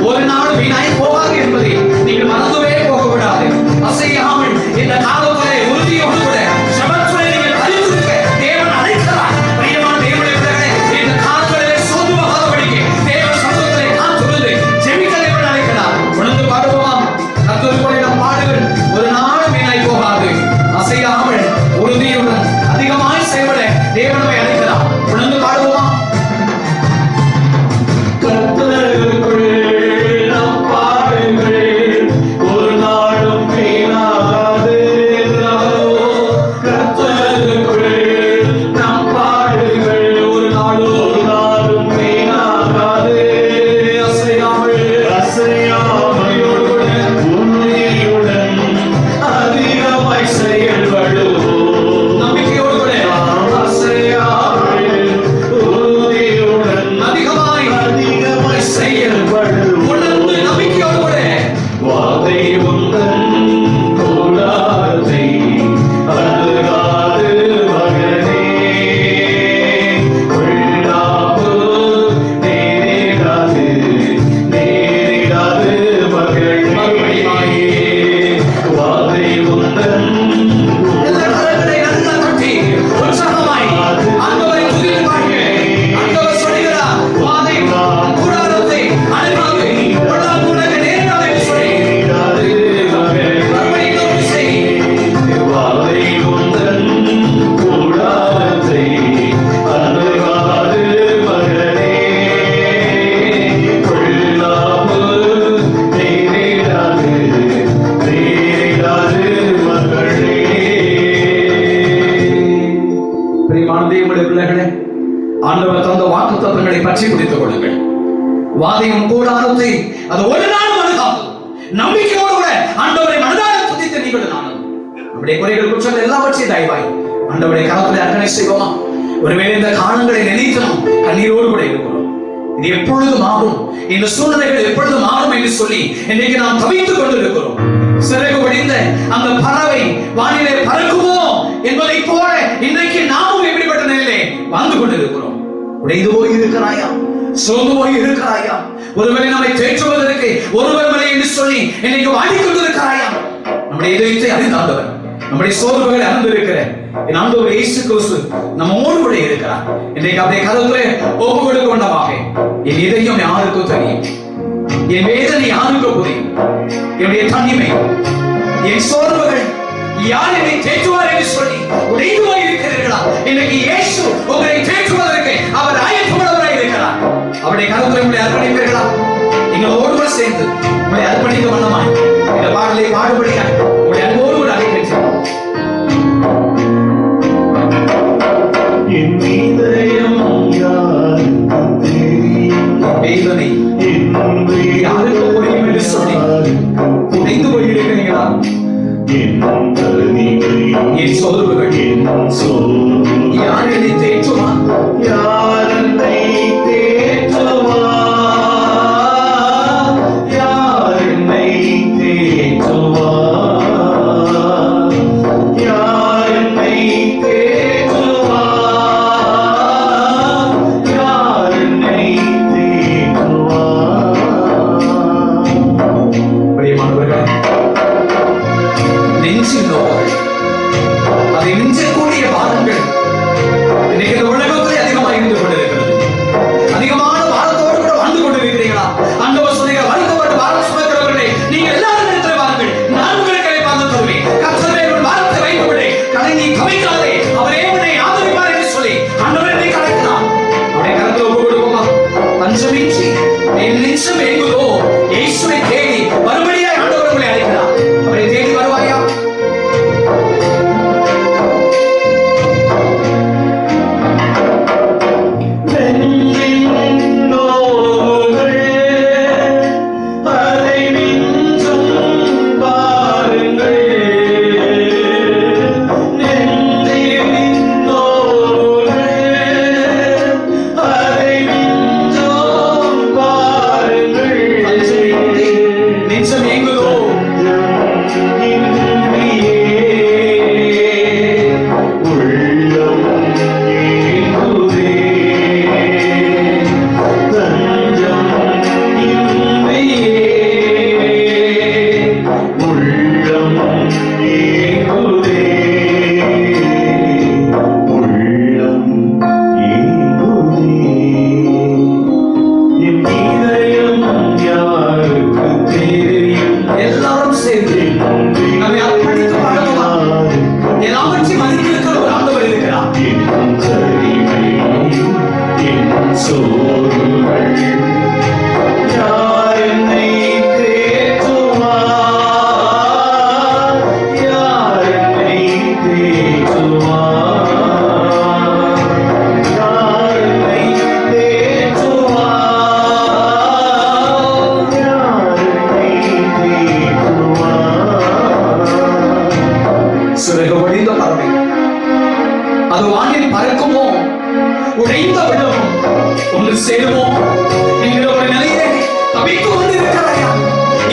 ஒரு நாள் வீணாய் போகாது என்பதை நீங்கள் மறந்துவே போகக்கூடாது. அசையாமல் இந்த காலத்திலே உறுதியோடு கூட செபத்திலே நீங்கள் அறிந்திருக்க தேவன் அழைக்கிறார். பிரியமான தேவனுடைய பிள்ளைகளே, இந்த காலங்களிலே சோர்ந்து போகாதபடிக்கு தேவ சமூகத்திலே காத்திருந்து ஜெபிக்க தேவன் அழைக்கிறார். உணர்ந்து பாடுவோமா? கர்த்தருக்குள்ள நம் பாடுகள் ஒரு நாள் வீணாய் போகாது. அசையாமல் உறுதியுடன் அதிகமாய் செயல்பட தேவன் நம்மை அழைக்கிறார். உணர்ந்து பாடுவோமா? கர்த்தருக்குள் நம் பாடுகள் ஒரு கொள்ளுங்கள். வாதையும் கூடாரத்தை அது ஒரு நாள் அணுகாது. நம்பிக்கையோடு கூட ஆண்டவரை மனதார துதித்து நீங்கள் நானும் நம்முடைய குறைகள் குற்றங்கள் எல்லாவற்றையும் தயவாய் ஆண்டவருடைய கரத்திலே அர்ப்பணை செய்வோமா? ஒருவேளை இந்த காலங்களை நினைத்தோம் கண்ணீரோடு கூட இருக்கிறோம். இது எப்பொழுது மாறும், இந்த சூழ்நிலைகள் எப்பொழுது மாறும் என்று சொல்லி இன்றைக்கு நாம் தவித்துக் கொண்டிருக்கிறோம். சிறகு வடிந்த அந்த பறவை வானிலே பறக்குமோ என்பதை போல இன்றைக்கு நாமும் எப்படிப்பட்ட நிலையிலே வாழ்ந்து கொண்டிருக்கிறோம். உடைந்து போய் இருக்கிறாயா? சோர்ந்து போய் இருக்கிறாயா? ஒருவேளை நம்மை தேற்றுவதற்கு ஒருவர் மலை என்று சொல்லி இன்னைக்கு வாடிக்கொண்டிருக்கிறாயா? நம்முடைய இதயத்தை அறிந்தாண்டவர், நம்முடைய சோர்வுகளை அறிந்திருக்கிற என் ஆண்டவர் இயேசு கிறிஸ்து நம்மோடு கூட இருக்கிறார். இன்றைக்கு அப்படியே கதவுல ஒப்பு கொடுக்க வேண்டமாக என் இதயம் யாருக்கும் தெரியும், என் வேதனை யாருக்கு புரியும், என்னுடைய தனிமை, என் சோர்வுகள் யார் என்னை தேற்றுவார் என்று சொல்லி உடைந்து போய் இருக்கிறீர்களா? இன்னைக்கு இயேசு உங்களை தேற்றுவதற்கு அவர் ஆயத்தமுள்ளவராய் இருக்கிறார். அவருடைய கருத்தை உங்களை அர்ப்பணிப்பீர்களா? எங்களோடு கூட சேர்ந்து உங்களை அர்ப்பணிக்க வண்ணமாய் இந்த பாடலை பாடுபடியாய் உங்களை அன்போடு கூட அழைக்கின்றேன். என் இதயம் யாருக்கு தெரியும், வேதனை யாருக்கு புரியும் என்று சொல்லி உடைந்து போயிருக்கிறீர்களா? என் தனிமை, என் சோர்வுகள், யார் என்னை தேற்றுவார்? யார் என்னை தேற்றுவார்? யார் என்னை தேற்றுவார்? யார் என்னை தேற்றுவார்? யார் என்னை தேற்றுவார்? பிரியமானவர்களே, நெஞ்சில் நோய்கள், அதை நெஞ்சக்கூடிய பாதங்கள் இன்னைக்கு இந்த உலகத்திலே அதிகமாக இருந்து கொண்டிருக்கிறது. அதிகமான பாரத்தோடு கூட வாழ்ந்து கொண்டிருக்கிறீர்களா? ஆண்டவர் சொல்லுகிற வருத்தப்பட்டு பாரம் சுமக்கிறவர்களே, நீங்க எல்லாரும் இடத்துல வாருங்கள், நான் உங்களுக்கு இளைப்பாறுதல் தருவேன். கர்த்தர் மேல் உன் பாரத்தை வைத்து விடு, கலங்கி தவிக்காதே, அவரே உன்னை ஆதரிப்பார் என்று சொல்லி ஆண்டவர் என்னை கலைக்கிறார். அவருடைய கரத்தில் ஒப்பு கொடுப்போமா? பஞ்சமின்றி என் நெஞ்சம் எங்குதோ இயேசுவை தேடி மறுபடியாய் ஆண்டவர் உங்களை அழைக்கிறார். அவரை தேடி வருவாயா? நெஞ்சம் எங்குதோ எல்லாரும் சேர்ந்து நம்மை அர்ப்பணித்து பாடுவோமா? எல்லாவற்றையும் மதித்திருக்கிற ஒரு ஆண்டவர் இருக்கிறார். யார் என்னை தேற்றுவார்? யார் என்னை தேற்றுவார்? யார் என்னை தேற்றுவார்? யார் என்னை தேற்றுவார்? சிறகு வடிந்த பறவை அது வானில் பறக்குமோ, உடைந்த விடமோ, ஒன்று சேருமோ என்கிற ஒரு நிலையிலே தவித்து கொண்டிருக்கிறாயா?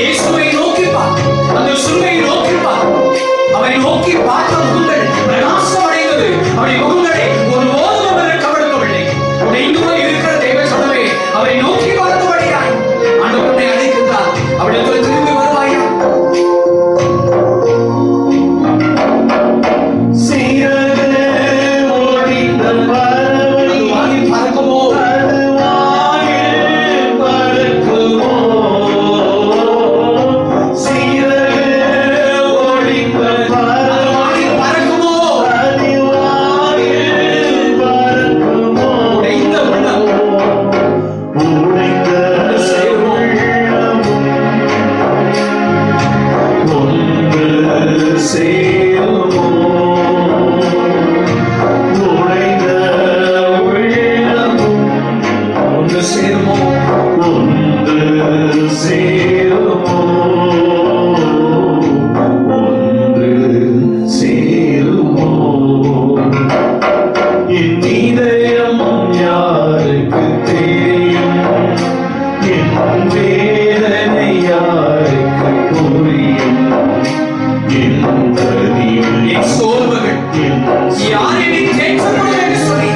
இயேசுவை நோக்கி பார், அந்த சுருவை நோக்கி பார். அவரை நோக்கி பார்த்த முகங்கள் பிரகாசம் அடைந்தது. அவருடைய முகங்களை ஒருபோதும் அவர் கவனிக்கவில்லை. உடைந்து போய் இருக்கிற தேவ சொன்னவே அவரை நோக்கி பார்த்தபடியாய் ஆண்டவர் உன்னை அழைக்கின்றார். அவரிடத்தில் திரும்பி வருவாயா? சிறகு ஒடிந்த பறவை அது வானில் பறக்குமோ, வாயில் பறக்குமோ? சிறகு ஒடிந்த அது பறவை வானில் பறக்குமோ, வாயில் ஒன்று சேருமோ, ஒன்று சேருமோ, என் இதயம் யாருக்கு தெரியும், என் வேதனை யாருக்கு புரியும், என் பிரதிகள், என் சோர்வுகள் என் யாரை நீ கேட்கக்கூடாது என்று சொல்லி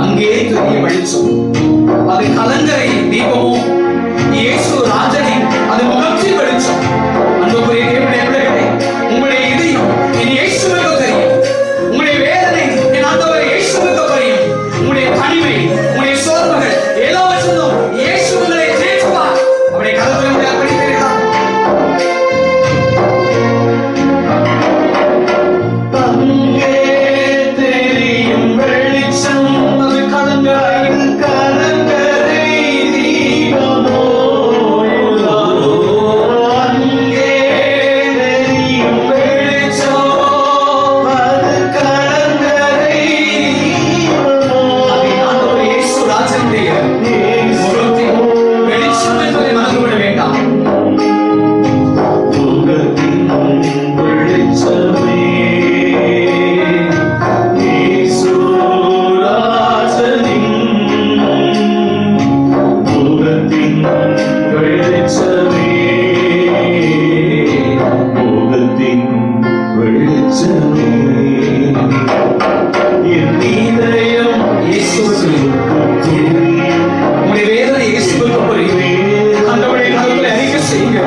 அங்கே தெரிய வெளிச்சம். அது கலங்கரை தீபமும் இயேசு ராஜனின் அது முகத்தில் வெளிச்சம். அன்புக்குரிய தேவனுடைய பிள்ளைகளே, உங்களுடைய இதயம் என் இயேசுவுக்கு தெரியும், உங்களுடைய வேதனை என் ஆண்டவர் இயேசுவுக்கு தெரியும், உங்களுடைய தனிமை, உங்களுடைய சோர்வுகள் எல்லாவற்றிலும் இயேசு உங்களை தேற்றுவார். அவருடைய கருத்தில் உங்களை அர்ப்பணித்தீர்களா? அங்கே தெரியும் வெளிச்சம், அது கலங்கரை தீபமோ. அங்கே தெரியும் வெளிச்சம், அது கலங்கரை தீபமோ. அது ஆண்டவர் இயேசு ராஜனுடைய முகத்தில் வெளிச்சம் என்பதை மறந்துவிட வேண்டாம். முகத்தின் வெளிச்சமே, இயேசு ராஜனின் முகத்தின் வெளிச்சமே, முகத்தின் வெளிச்சமே, என் இதயம் இயேசுவுக்கு உங்களுடைய வேதனை இயேசுவுக்கு புரியும். ஆண்டவருடைய கருத்தில் அறிக்கை செய்யுங்க.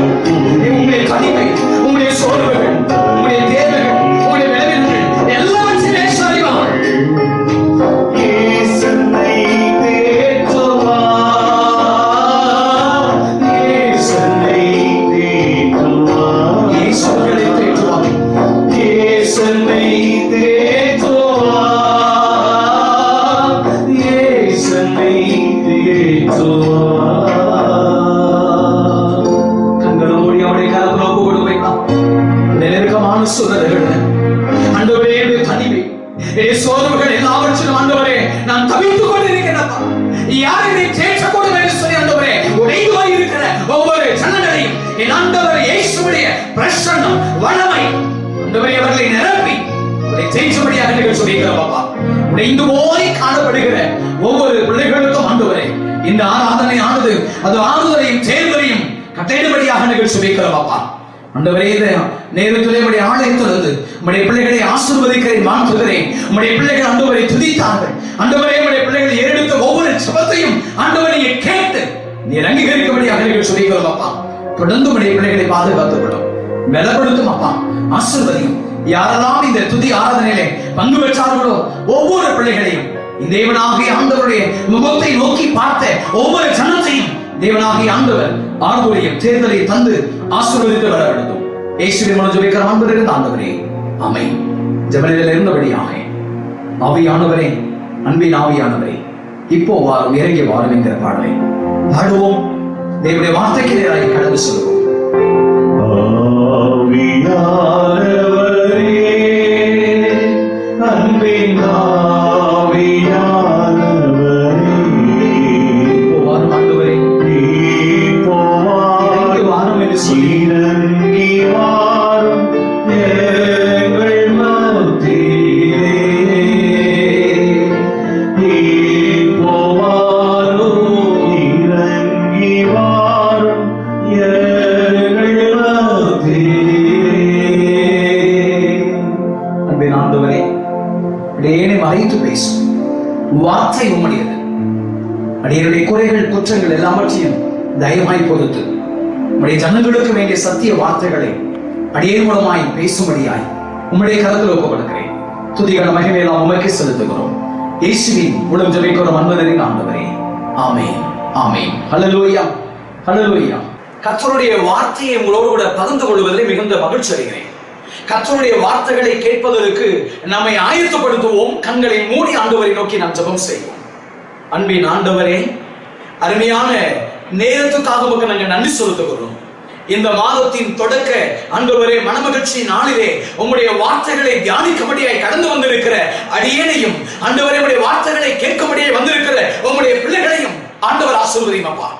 உங்களுடைய தனிமை, உங்களுடைய சோர்வுகள், உங்களுடைய தேவைகள், உங்களுடைய விளைவுகள் எல்லாவற்றையும் இயேசு அறிவார். இயேசுவை தேற்றுவார், இயேசுவை தேற்றுவார், இயேசுவுகளை தேற்றுவார். இயேசுவை தேற்றுவார், இயேசுவை தேற்றுவார். கண்களோடு அவருடைய கரத்தில் ஒப்பு கொடுக்கலாம். நெருக்கமான சூழல்கள், ஆண்டவரே என்னுடைய தனிமை, என்னுடைய சோர்வுகள் எல்லாவற்றிலும் ஆண்டவரே நான் தவித்துக் கொண்டிருக்கிறேன். யாரை நீ தேற்றக்கூடும் என்று சொல்லி ஆண்டவரே உடைந்து போய் இருக்கிற ஒவ்வொரு ஜனங்களையும் என் ஆண்டவர் இயேசுவுடைய பிரசன்னம் வல்லமை ஆண்டவரே அவர்களை நிரப்பி அவர்களை தேய்ச்சபடியாக நீங்கள் சொல்லிக்கிறோம். அப்பா, உடைந்து போய் காணப்படுகிற ஒவ்வொரு பிள்ளைகளுக்கும் ஆண்டவரே இந்த ஆராதனை ஆனது அது ஆறுதலையும் தேர்தலையும் கட்டையிடும்படியாக நீங்கள் சொல்லிக்கிறோம். அப்பா, ஆண்டவரே இந்த நேரத்திலே உம்முடைய ஆலயத்திலிருந்து உம்முடைய பிள்ளைகளை ஆசீர்வதிக்கிறேன், வாழ்த்துகிறேன். உம்முடைய பிள்ளைகள் ஆண்டவரை துதித்தார்கள். ஆண்டவரே உம்முடைய பிள்ளைகள் ஏறெடுத்த ஒவ்வொரு ஜெபத்தையும் ஆண்டவரை கேட்டு நீர் அங்கீகரிக்கும்படியாக நீங்கள் சொல்லிக்கிறோம். அப்பா, தொடர்ந்து உம்முடைய பிள்ளைகளை பாதுகாத்துவிடும், பலப்படுத்தும். அப்பா, ஆசீர்வதியும். யாரெல்லாம் இந்த துதி ஆராதனையிலே பங்கு பெற்றார்களோ ஒவ்வொரு பிள்ளைகளையும் தேவனாகிய ஆண்டவருடைய முகத்தை நோக்கி பார்த்த ஒவ்வொரு ஜனத்தையும் தேவனாகிய ஆண்டவர் ஆறுதலையும் தேர்தலை தந்து ஆசீர்வதித்து வரவிடுத்தும். இயேசுவின் மூலம் ஜெபிக்கிற ஆண்டவரே, ஆண்டவரே ஆமென். ஜெபநிலையில் இருந்தபடியாக ஆவியானவரே, அன்பின் ஆவியானவரே, இப்போ வாரும், இறங்கி வாரும் என்கிற பாடலை பாடுவோம். தேவனுடைய வார்த்தைக்கு நேராக கடந்து சொல்லுவோம். ஆவியானவரே, அன்பின் ஆவியானவரே, இப்போ வாரும் ஆண்டவரே, இப்போ இறங்கி வாரும் என்று சொல்லி இறங்கி வாரும் எங்கள் மத்தியிலே. இப்போ வாரும், இறங்கி வாரும் எங்கள் மத்தியிலே. அன்பின் ஆண்டவரே, அடியேனை மறைத்து பேசும் வார்த்தை உம்முடையது. அடியனுடைய குறைகள் குற்றங்கள் எல்லாவற்றையும் தயமாய் பொறுத்து உம்முடைய ஜனங்களுக்கு வேண்டிய சத்திய வார்த்தைகளை அடியேன் மூலமாய் பேசும்படியாய் உம்முடைய கரத்தில் ஒப்புக் கொடுக்கிறேன். துதிகளை மகிமையெல்லாம் உமக்கு செலுத்துகிறோம். இயேசுவின் மூலம் ஜெபிக்கிறோம் அன்பரின் ஆண்டவரே, ஆமென், ஆமென். ஹல்லேலூயா, ஹல்லேலூயா. கர்த்தருடைய வார்த்தையை உங்களோடு கூட பகிர்ந்து கொள்வதில் மிகுந்த மகிழ்ச்சி அடைகிறேன். கர்த்தருடைய வார்த்தைகளை கேட்பதற்கு நம்மை ஆயத்தப்படுத்துவோம். கண்களை மூடி ஆண்டவரை நோக்கி நாம் ஜெபம் செய்வோம். அன்பின் ஆண்டவரே, அருமையான நேரத்துக்காக நாங்கள் நன்றி செலுத்துகிறோம். இந்த மாதத்தின் தொடக்க ஆண்டவரே மனமகிழ்ச்சி நாளிலே உம்முடைய வார்த்தைகளை தியானிக்கும்படியாய் கடந்து வந்திருக்கிற அடியேனையும் ஆண்டவரே உம்முடைய வார்த்தைகளை கேட்கும்படியாய் வந்திருக்கிற உம்முடைய பிள்ளைகளையும் ஆண்டவர் ஆசீர்வதியும் அப்பா.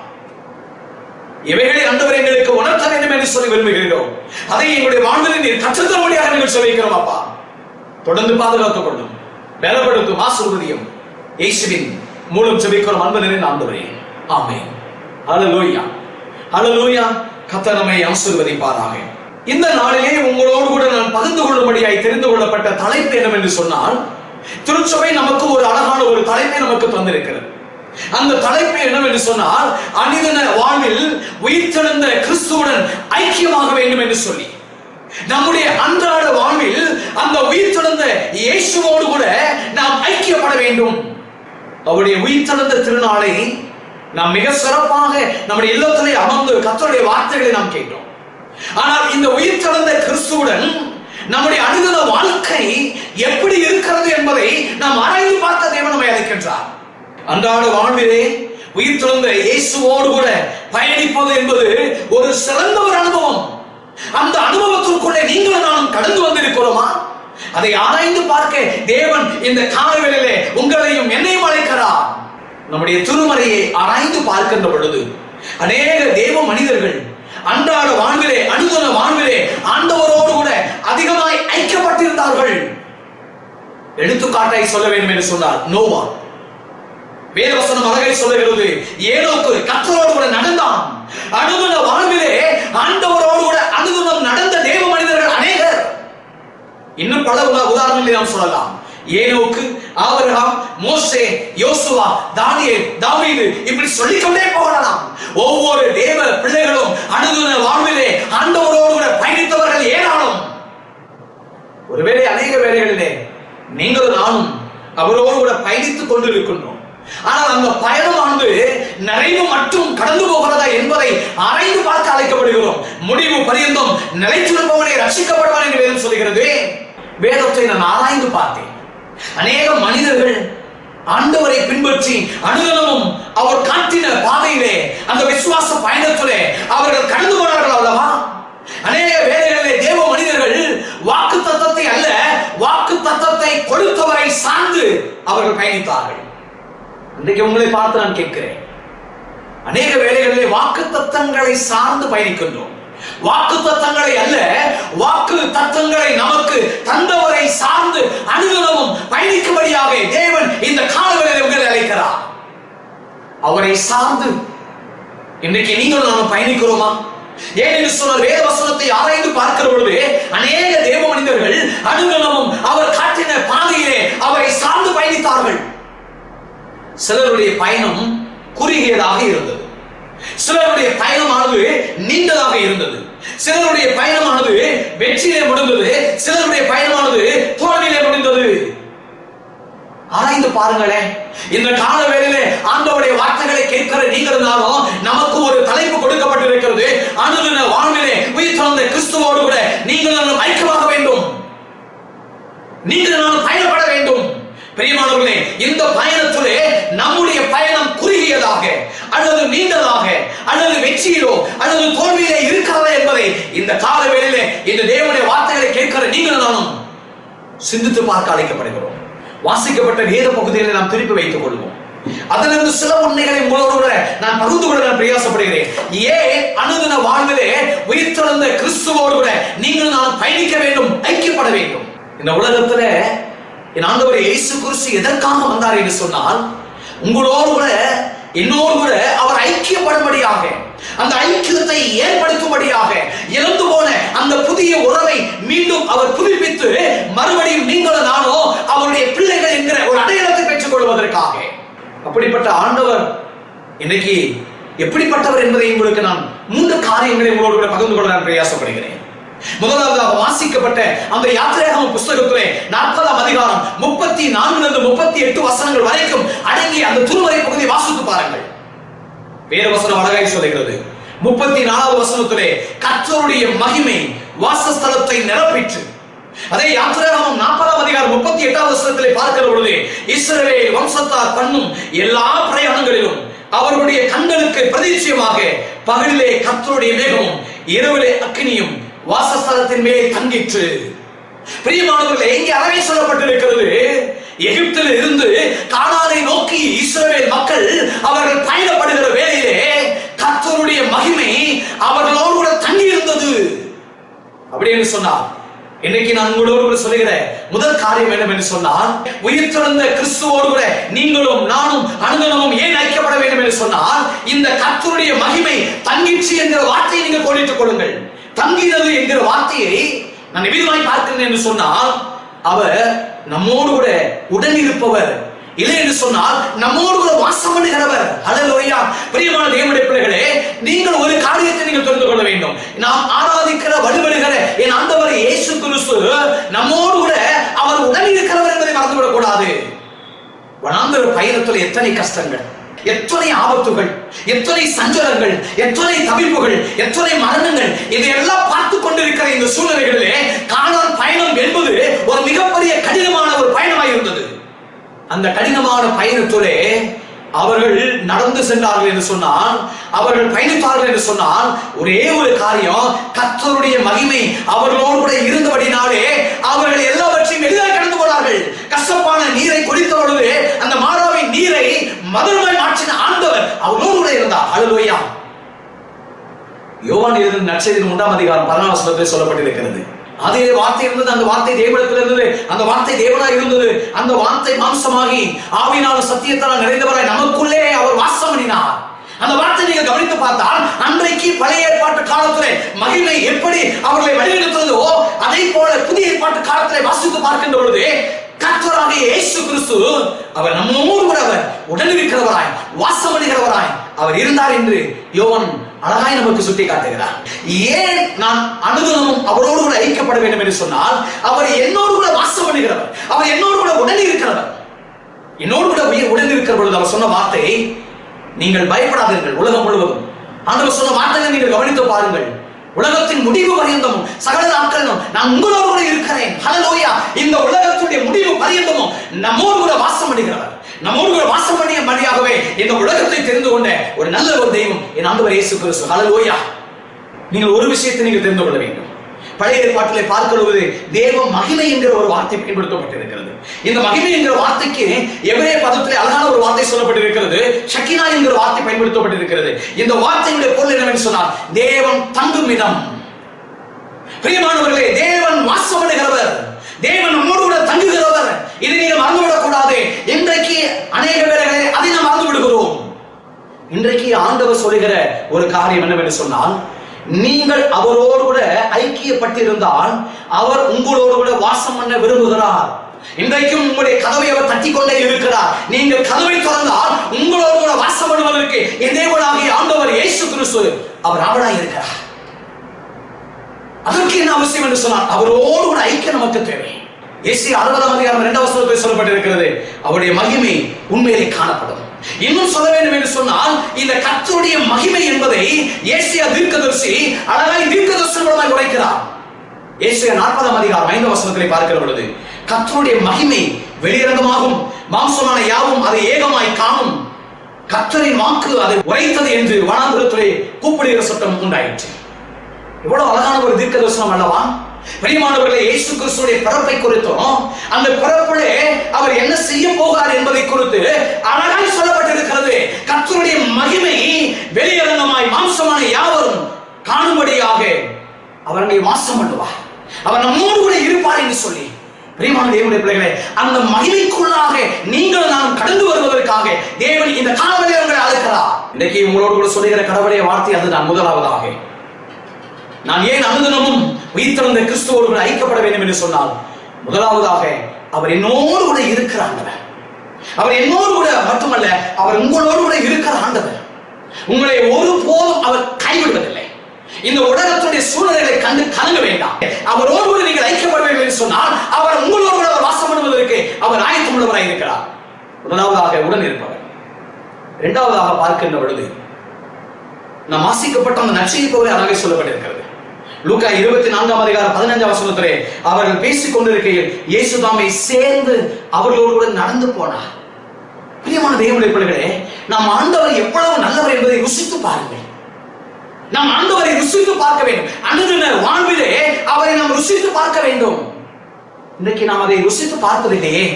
இவைகளை ஆண்டவர் எங்களுக்கு உணர்த்த வேண்டும் என்று சொல்லி விரும்புகிறோம். அதை எங்களுடைய வாழ்வில் நீர் கற்றுத்தரும்படியாக நாங்கள் சொல்லிக்கிறோம் அப்பா. தொடர்ந்து பாதுகாத்துக் கொள்ளும், பலப்படுத்தும், ஆசீர்வதியும். இயேசுவின் மூலம் ஜெபிக்கிறோம் அன்பு நிறைந்த ஆண்டவரே, ஆமென். ஹல்லேலூயா, ஹல்லேலூயா. கர்த்தர் நம்மை ஆசீர்வதிப்பாராக. இந்த நாளிலே உங்களோடு கூட நான் பகிர்ந்து கொள்ளும்படியாய் தெரிந்து கொள்ளப்பட்ட தலைப்பு என்னவென்று சொன்னால், திருச்சபை நமக்கு ஒரு அழகான ஒரு தலைப்பை நமக்கு தந்திருக்கிறது. அந்த தலைப்பு என்னவென்று சொன்னால், அனுதின வாழ்வில் உயிர்த்தெழுந்த கிறிஸ்துவுடன் ஐக்கியமாக வேண்டும் என்று சொல்லி, நம்முடைய அன்றாட வாழ்வில் அந்த உயிர்த்தெழுந்த இயேசுவோடு கூட நாம் ஐக்கியப்பட வேண்டும். அவருடைய உயிர்த்தெழுந்த திருநாளை நாம் மிக சிறப்பாக நம்முடைய இல்லத்திலே அமர்ந்து கர்த்தருடைய வார்த்தைகளை நாம் கேட்டோம். ஆனால் இந்த உயிர்த்தெழுந்த கிறிஸ்துவுடன் நம்முடைய அனுதின வாழ்க்கை எப்படி இருக்கிறது என்பதை நாம் ஆராய்ந்து பார்க்க தேவன் நம்மை அழைக்கின்றார். அன்றாட வாழ்விலே உயிர்த்தெழுந்த இயேசுவோடு கூட பயணிப்பது என்பது ஒரு சிறந்த ஒரு அனுபவம். அந்த அனுபவத்திற்குள்ளே நீங்களும் நானும் கடந்து வந்திருக்கிறோமா? அதை ஆராய்ந்து பார்க்க தேவன் இந்த காலைவேளையிலே உங்களையும் என்னையும் அழைக்கிறார். நம்முடைய திருமறையை ஆராய்ந்து பார்க்கின்ற பொழுது அநேக தேவ மனிதர்கள் அன்றாட வாழ்விலே அனுதின வாழ்விலே ஆண்டவரோடு கூட அதிகமாய் ஐக்கியப்பட்டிருந்தார்கள். எடுத்துக்காட்டாய் சொல்ல வேண்டும் என்று சொன்னார் நோவா. வேதவசனம் அழகை சொல்லுகிறது, ஏனோக்கு கர்த்தரோடு கூட நடந்தான். அனுதின வாழ்விலே ஆண்டவரோடு கூட அனுதினம் நடந்த தேவ மனிதர்கள் அநேகர். இன்னும் பல உதாரணங்களை நாம் சொல்லலாம். ஏனோக்கு, ஆபிரகாம், மோசே, யோசுவா, தானியேல், தாவீது, இப்படி சொல்லிக்கொண்டே போகலாம். ஒவ்வொரு தேவ பிள்ளைகளும் அனுதின வாழ்விலே ஆண்டவரோடு கூட பயணித்தவர்கள் ஏராளம். ஒருவேளை அநேக வேளைகளிலே நீங்களும் நானும் அவரோடு கூட பயணித்துக் கொண்டிருக்கின்றோம். ஆனால் அந்த பயணமானது நிறைவு மட்டும் கடந்து போகிறதா என்பதை ஆராய்ந்து பார்க்க அழைக்கப்படுகிறோம். முடிவு பரியந்தம் நிலைத்திருப்பவனை ரட்சிக்கப்படுவான் என்று வேதம் சொல்கிறது. வேதத்தை நான் ஆராய்ந்து பார்த்தேன். அநேக மனிதர்கள் ஆண்டவரை பின்பற்றி அனுதினமும் அவர் காட்டின பாதையிலே அந்த விசுவாச பயணத்திலே அவர்கள் கடந்து போனார்கள் அல்லவா? அநேக வேளைகளிலே தேவ மனிதர்கள் வாக்கு தத்தத்தை அல்ல, வாக்கு தத்தத்தை கொடுத்தவரை சார்ந்து அவர்கள் பயணித்தார்கள். இன்றைக்கு உங்களை பார்த்து நான் கேட்கிறேன், அநேக வேளைகளிலே வாக்கு தத்தங்களை சார்ந்து பயணிக்கின்றோம். வாக்கு தத்தங்களை அல்ல, வாக்கு தத்தங்களை நமக்கு தந்தவரை சார்ந்து அனுதினமும் பயணிக்கும்படியாக தேவன் இந்த காலவெளியில் உங்களை அழைக்கிறார். அவரை சார்ந்து இன்றைக்கு நீங்களும் நானும் பயணிக்கிறோமா? ஏனென்று சொன்னால் வேதவசனத்தை ஆராய்ந்து பார்க்கிற பொழுது அநேக தேவ மனிதர்கள் அனுதினமும் அவர் காட்டின பாதையிலே அவரை சார்ந்து பயணித்தார்கள். சிலருடைய பயணம் குறுகியதாக இருந்தது, சிலருடைய பயணமானது நீண்டதாக இருந்தது, சிலருடைய பயணமானது வெற்றியிலே முடிந்தது, சிலருடைய பயணமானது தோல்வியிலே முடிந்தது. ஆராய்ந்து பாருங்களேன். இந்த கால வேளையிலே ஆண்டவருடைய வார்த்தைகளை கேட்கிற நீங்கள் நானும் நமக்கு ஒரு தலைப்பு கொடுக்கப்பட்டிருக்கிறது. அனுதின வாழ்விலே உயிர்த்தெழுந்த கிறிஸ்துவோடு கூட நீங்கள் நானும் ஐக்கியமாக வேண்டும், நீங்கள் நானும் பயணப்பட வேண்டும். பிரியமானவர்களே, இந்த பயணத்திலே நம்முடைய பயணம் குறுகியதாக அல்லது நீண்டதாக அல்லது வெற்றியிலோ அல்லது தோல்வியிலே இருக்கிறதா என்பதை இந்த கால வேளையிலே இந்த தேவனுடைய வார்த்தைகளை கேட்கிற நீங்கள் நானும் சிந்தித்து பார்க்க அழைக்கப்படுகிறோம். வாசிக்கப்பட்ட வேத பகுதிகளை நாம் திருப்பி வைத்துக் கொள்வோம். அதிலிருந்து சில உண்மைகளை உங்களோடு நான் பகிர்ந்து கொள்ள நான் பிரயாசப்படுகிறேன். ஏன் அனுதின வாழ்விலே உயிர்த்தெழுந்த கிறிஸ்துவோடு கூட நீங்கள் நான் பயணிக்க வேண்டும், ஐக்கியப்பட வேண்டும். இந்த உலகத்துல என் ஆண்டவர் இயேசு கிறிஸ்து எதற்காக வந்தார் என்று சொன்னால், உங்களோடு கூட என்னோடு கூட அவர் ஐக்கியப்படும்படியாக, அந்த ஐக்கியத்தை ஏற்படுத்தும்படியாக, இழந்து போன அந்த புதிய உறவை மீண்டும் அவர் புதுப்பித்து மறுபடியும் நீங்களும் நானோ அவருடைய பிள்ளைகள் என்கிற ஒரு அடையாளத்தை பெற்றுக் கொள்வதற்காக. அப்படிப்பட்ட ஆண்டவர் இன்னைக்கு எப்படிப்பட்டவர் என்பதை உங்களுக்கு நான் 3 காரியங்களை உங்களோடு கூட பகிர்ந்து கொள்ள நான் பிரயாசப்படுகிறேன். முதலாவதாக வாசிக்கப்பட்ட அந்த யாத்திராகம புஸ்தகத்திலே 40ஆம் அதிகாரம் 34 38 வசனங்கள் வரைக்கும் அடங்கிய அந்த திருமறை பகுதியை வாசித்து பாருங்கள். வேத வசனம் அழகாய் சொல்கிறது. 34வது வசனத்திலே கர்த்தருடைய மகிமை வாசஸ்தலத்தை நிரப்பிற்று. அதே யாத்திராகமம் 40ஆம் அதிகாரம் 38வது வசனத்திலே பார்க்கிற பொழுது, இஸ்ரவேல் வம்சத்தார் பண்ணும் எல்லா பிரயாணங்களிலும் அவர்களுடைய கண்களுக்கு பிரதிட்சயமாக பகலிலே கர்த்தருடைய மேகமும் இரவிலே அக்கினியும் வாசஸ்தலத்தின் மேல் தங்கிற்று. பிரியமானவர்களே, இங்கே அழகை சொல்லப்பட்டிருக்கிறது, எகிப்தில் இருந்து கானானை நோக்கி இஸ்ரவேல் மக்கள் அவர்கள் பயணப்படுகிற வேளையிலே கர்த்தருடைய மகிமை அவர்களோடு கூட தங்கி இருந்தது. அப்படின்னு சொன்னார். இன்னைக்கு நான் உங்களோடு கூட சொல்லுகிற முதல் காரியம் என்னவென்று சொன்னால், உயிர்த்தெழுந்த கிறிஸ்துவோடு கூட நீங்களும் நானும் அனுதினமும் ஏன் ஐக்கியப்பட வேண்டும் என்று சொன்னால், இந்த கர்த்தருடைய மகிமை தங்கிற்று என்கிற வார்த்தையை நீங்கள் கோடிட்டுக் கொள்ளுங்கள். தங்கினது என்கிற வார்த்தையை நான் எவ்விதமாய் பார்க்கிறேன் என்று சொன்னால், அவர் நம்மோடு கூட உடன் இருப்பவர், இல்லை என்று சொன்னால் நம்மோடு கூட வாசம் பண்ணுகிறவர். ஹல்லேலூயா. பிரியமான தேவனுடைய பிள்ளைகளே, நீங்கள் ஒரு காரியத்தை நீங்கள் தெரிந்து கொள்ள வேண்டும். நாம் ஆராதிக்கிற வழிபடுகிற என் ஆண்டவர் இயேசு கிறிஸ்து நம்மோடு கூட அவர் உடன் இருக்கிறவர் என்பதை மறந்துவிடக் கூடாது. வனாந்தர பயணத்தில் எத்தனை கஷ்டங்கள், எத்தனை ஆபத்துகள், எத்தனை சஞ்சலங்கள், எத்தனை தவிப்புகள், எத்தனை மரணங்கள், இதையெல்லாம் பார்த்து கொண்டிருக்கிற இந்த சூழ்நிலைகளிலே கானான் பயணம் என்பது ஒரு மிகப்பெரிய கடினமான ஒரு பயணமாக இருந்தது. அந்த கடினமான பயணத்திலே அவர்கள் நடந்து சென்றார்கள் என்று சொன்னால், அவர்கள் பயணித்தார்கள் என்று சொன்னால், ஒரே ஒரு காரியம், கர்த்தருடைய மகிமை அவர்களோடு கூட இருந்தபடினாலே அவர்கள் எல்லாவற்றையும் எளிதாக கடந்து போனார்கள். கசப்பான நீரை குடித்த பொழுது அந்த மாறாவின் நீரை மதுரமாய் மாற்றின ஆண்டவர் அவர்களோடு கூட இருந்தார். ஹல்லேலூயா. யோவான் எழுதின நற்செய்தி 1ஆம் அதிகாரம் 14ஆம் வசனத்தில் சொல்லப்பட்டிருக்கிறது, அதிலே வார்த்தை இருந்தது, அந்த வார்த்தை தேவனிடத்தில் இருந்தது, அந்த வார்த்தை தேவனாய் இருந்தது, அந்த வார்த்தை மாம்சமாகி ஆவியினாலும் சத்தியத்தால் நிறைந்தவராய் நமக்குள்ளே அவர் வாசம் பண்ணினார். அந்த வார்த்தை நீங்கள் கவனித்து பார்த்தால், அன்றைக்கு பழைய ஏற்பாட்டு காலத்திலே மகிமை எப்படி அவர்களை வழிநடத்துவதோ அதே போல புதிய ஏற்பாட்டு காலத்திலே வாசித்து பார்க்கின்ற பொழுது கர்த்தராகிய இயேசு கிறிஸ்து அவர் நம்மோடு கூட அவர் உடனிருக்கிறவராய் வாசம் பண்ணுகிறவராய் அவர் இருந்தார் என்று யோவான் அழகாய் நமக்கு சுட்டி காட்டுகிறார். ஏன் நான் அனுதினமும் அவரோடு கூட ஐக்கியப்பட வேண்டும் என்று சொன்னால், அவர் என்னோடு கூட வாசம் பண்ணுகிறவர், அவர் என்னோடு கூட உடன் இருக்கிறவர். என்னோடு கூட உடன் இருக்கிற பொழுது அவர் சொன்ன வார்த்தை, நீங்கள் பயப்படாதீர்கள். உலகம் முழுவதும் ஆண்டவர் சொன்ன வார்த்தையை நீங்கள் கவனித்து பாருங்கள். உலகத்தின் முடிவு பரியந்தமும் சகல நாட்களிலும் நான் உங்களோடு கூட இருக்கிறேன். ஹல்லேலூயா. இந்த உலகத்துடைய முடிவு பரியந்தமும் நம்மோடு கூட வாசம் பண்ணுகிறவர், நம்மோடு கூட வாசம் பண்ணியாகவே இந்த உலகத்தை தெரிந்து கொண்ட ஒரு நல்ல ஒரு தெய்வம் என் ஆண்டவர் இயேசு கிறிஸ்து. ஹல்லேலூயா. நீங்கள் ஒரு விஷயத்தை நீங்கள் தெரிந்து கொள்ள வேண்டும். பழைய ஏற்பாட்டிலே பார்க்கிறது தேவ மகிமை என்கிற ஒரு வார்த்தை பயன்படுத்தப்பட்டிருக்கிறது. இந்த மகிமை என்கிற வார்த்தைக்கு எபிரேய பதத்திலே அழகான ஒரு வார்த்தை சொல்லப்பட்டிருக்கிறது, ஷக்கினா என்கிற வார்த்தை பயன்படுத்தப்பட்டிருக்கிறது. இந்த வார்த்தையுடைய பொருள் என்னவென்று சொன்னால், தேவன் தங்கும் இடம். பிரியமானவர்களே, தேவன் வாசம் பண்ணுகிறவர், தேவன் நம்மோடு கூட தங்குகிறவர். இதை நீங்கள் மறந்துவிடக் கூடாது. இன்றைக்கு அநேக வேளைகளில் அதை நாம் மறந்து விடுகிறோம். இன்றைக்கு ஆண்டவர் சொல்லுகிற ஒரு காரியம் என்னவென்று சொன்னால், நீங்கள் அவரோடு கூட ஐக்கியப்பட்டிருந்தால் அவர் உங்களோடு கூட வாசம் பண்ண விரும்புகிறார். இன்றைக்கும் உங்களுடைய கதவை அவர் தட்டிக்கொண்டே இருக்கிறார். நீங்கள் கதவை திறந்தால் உங்களோடு கூட வாசம் பண்ணுவதற்கு என் தேவனாகிய ஆண்டவர் இயேசு கிறிஸ்து அவர் ஆவலாய் இருக்கிறார். அதற்கு என்ன அவசியம் என்று சொன்னால், அவரோடு கூட ஐக்கியம் நமக்கு தேவை. ஏசாயா 60ஆம் அதிகாரம் 2ஆம் வசனத்தில் சொல்லப்பட்டிருக்கிறது, அவருடைய மகிமை உண்மையிலே காணப்படும். இன்னும் சொல்ல வேண்டும் என்று சொன்னால், இந்த கர்த்தருடைய மகிமை என்பதை ஏசாயா தீர்க்கதரிசி அழகாய் தீர்க்கதரிசனம் மூலமாக உரைக்கிறார். ஏசாயா 40ஆம் அதிகாரம் 5ஆம் வசனத்திலே பார்க்கிற பொழுது, கர்த்தருடைய மகிமை வெளியரங்கமாகும், மாம்சமான யாவும் அதை ஏகமாய் காணும், கர்த்தரின் வாக்கு அதை உரைத்தது என்று வனாந்திரத்திலே கூப்பிடுகிற சத்தம் உண்டாயிற்று. இவ்வளவு அழகான ஒரு தீர்க்கதரிசனம் அல்லவா? பிரியமானவர்களே, இயேசு கிறிஸ்துவின் பிறப்பை குறித்தும் அந்த பிறப்பிலே அவர் என்ன செய்ய போகிறார் என்பதை குறித்து அழகாய் சொல்லப்பட்டிருக்கிறது. கர்த்தருடைய மகிமை வெளியரங்கமாய் மாம்சமான யாவரும் காணும்படியாக அவர் அங்கே வாசம் பண்ணுவார், அவர் நம்மோடு கூட இருப்பார் என்று சொல்லி, பிரியமான தேவனுடைய பிள்ளைகளே, அந்த மகிமைக்குள்ளாக நீங்கள் நாம் கடந்து வருவதற்காக தேவன் இந்த காலவரை உங்களை அழைக்கிறார். இன்றைக்கு உங்களோடு கூட சொல்லுகிற கடவுளுடைய வார்த்தை அது நான் முதலாவதாக, நான் ஏன் அனுதினமும் உயிர்த்தெழுந்த கிறிஸ்துவோடு கூட ஐக்கியப்பட வேண்டும் என்று சொன்னால், முதலாவதாக அவர் என்னோடு கூட இருக்கிற ஆண்டவர். அவர் என்னோடு கூட மட்டுமல்ல, அவர் உங்களோடு கூட இருக்கிற ஆண்டவர். உங்களை ஒருபோதும் அவர் கைவிடுவதில்லை. இந்த உலகத்துடைய சூழ்நிலைகளை கண்டு கலங்க வேண்டாம். அவரோடு கூட நீங்கள் ஐக்கியப்பட வேண்டும் என்று சொன்னால், அவர் உங்களோடு கூட அவர் வாசம் பண்ணுவதற்கு அவர் ஆயத்தமுள்ளவராக இருக்கிறார். முதலாவதாக உடன் இருப்பவர். இரண்டாவதாக பார்க்கின்ற பொழுது நாம் வாசிக்கப்பட்ட அந்த நற்செய்தி பகுதி அழகாக சொல்லப்பட்டிருக்கிறது. லூக்கா 24ஆம் அதிகாரம் 15ஆம் வசனத்திலே அவர்கள் பேசிக் கொண்டிருக்கையில் இயேசு தாமே சேர்ந்து அவர்களோடு கூட நடந்து போனார். பிரியமான தேவனுடைய பிள்ளைகளே, நாம் ஆண்டவர் எவ்வளவு நல்லவர் என்பதை ருசித்து பாருங்கள். நாம் ஆண்டவரை ருசித்து பார்க்க வேண்டும். அனுதின வாழ்விலே அவரை நாம் ருசித்து பார்க்க வேண்டும். இன்றைக்கு நாம் அதை ருசித்து பார்ப்பதில்லையே.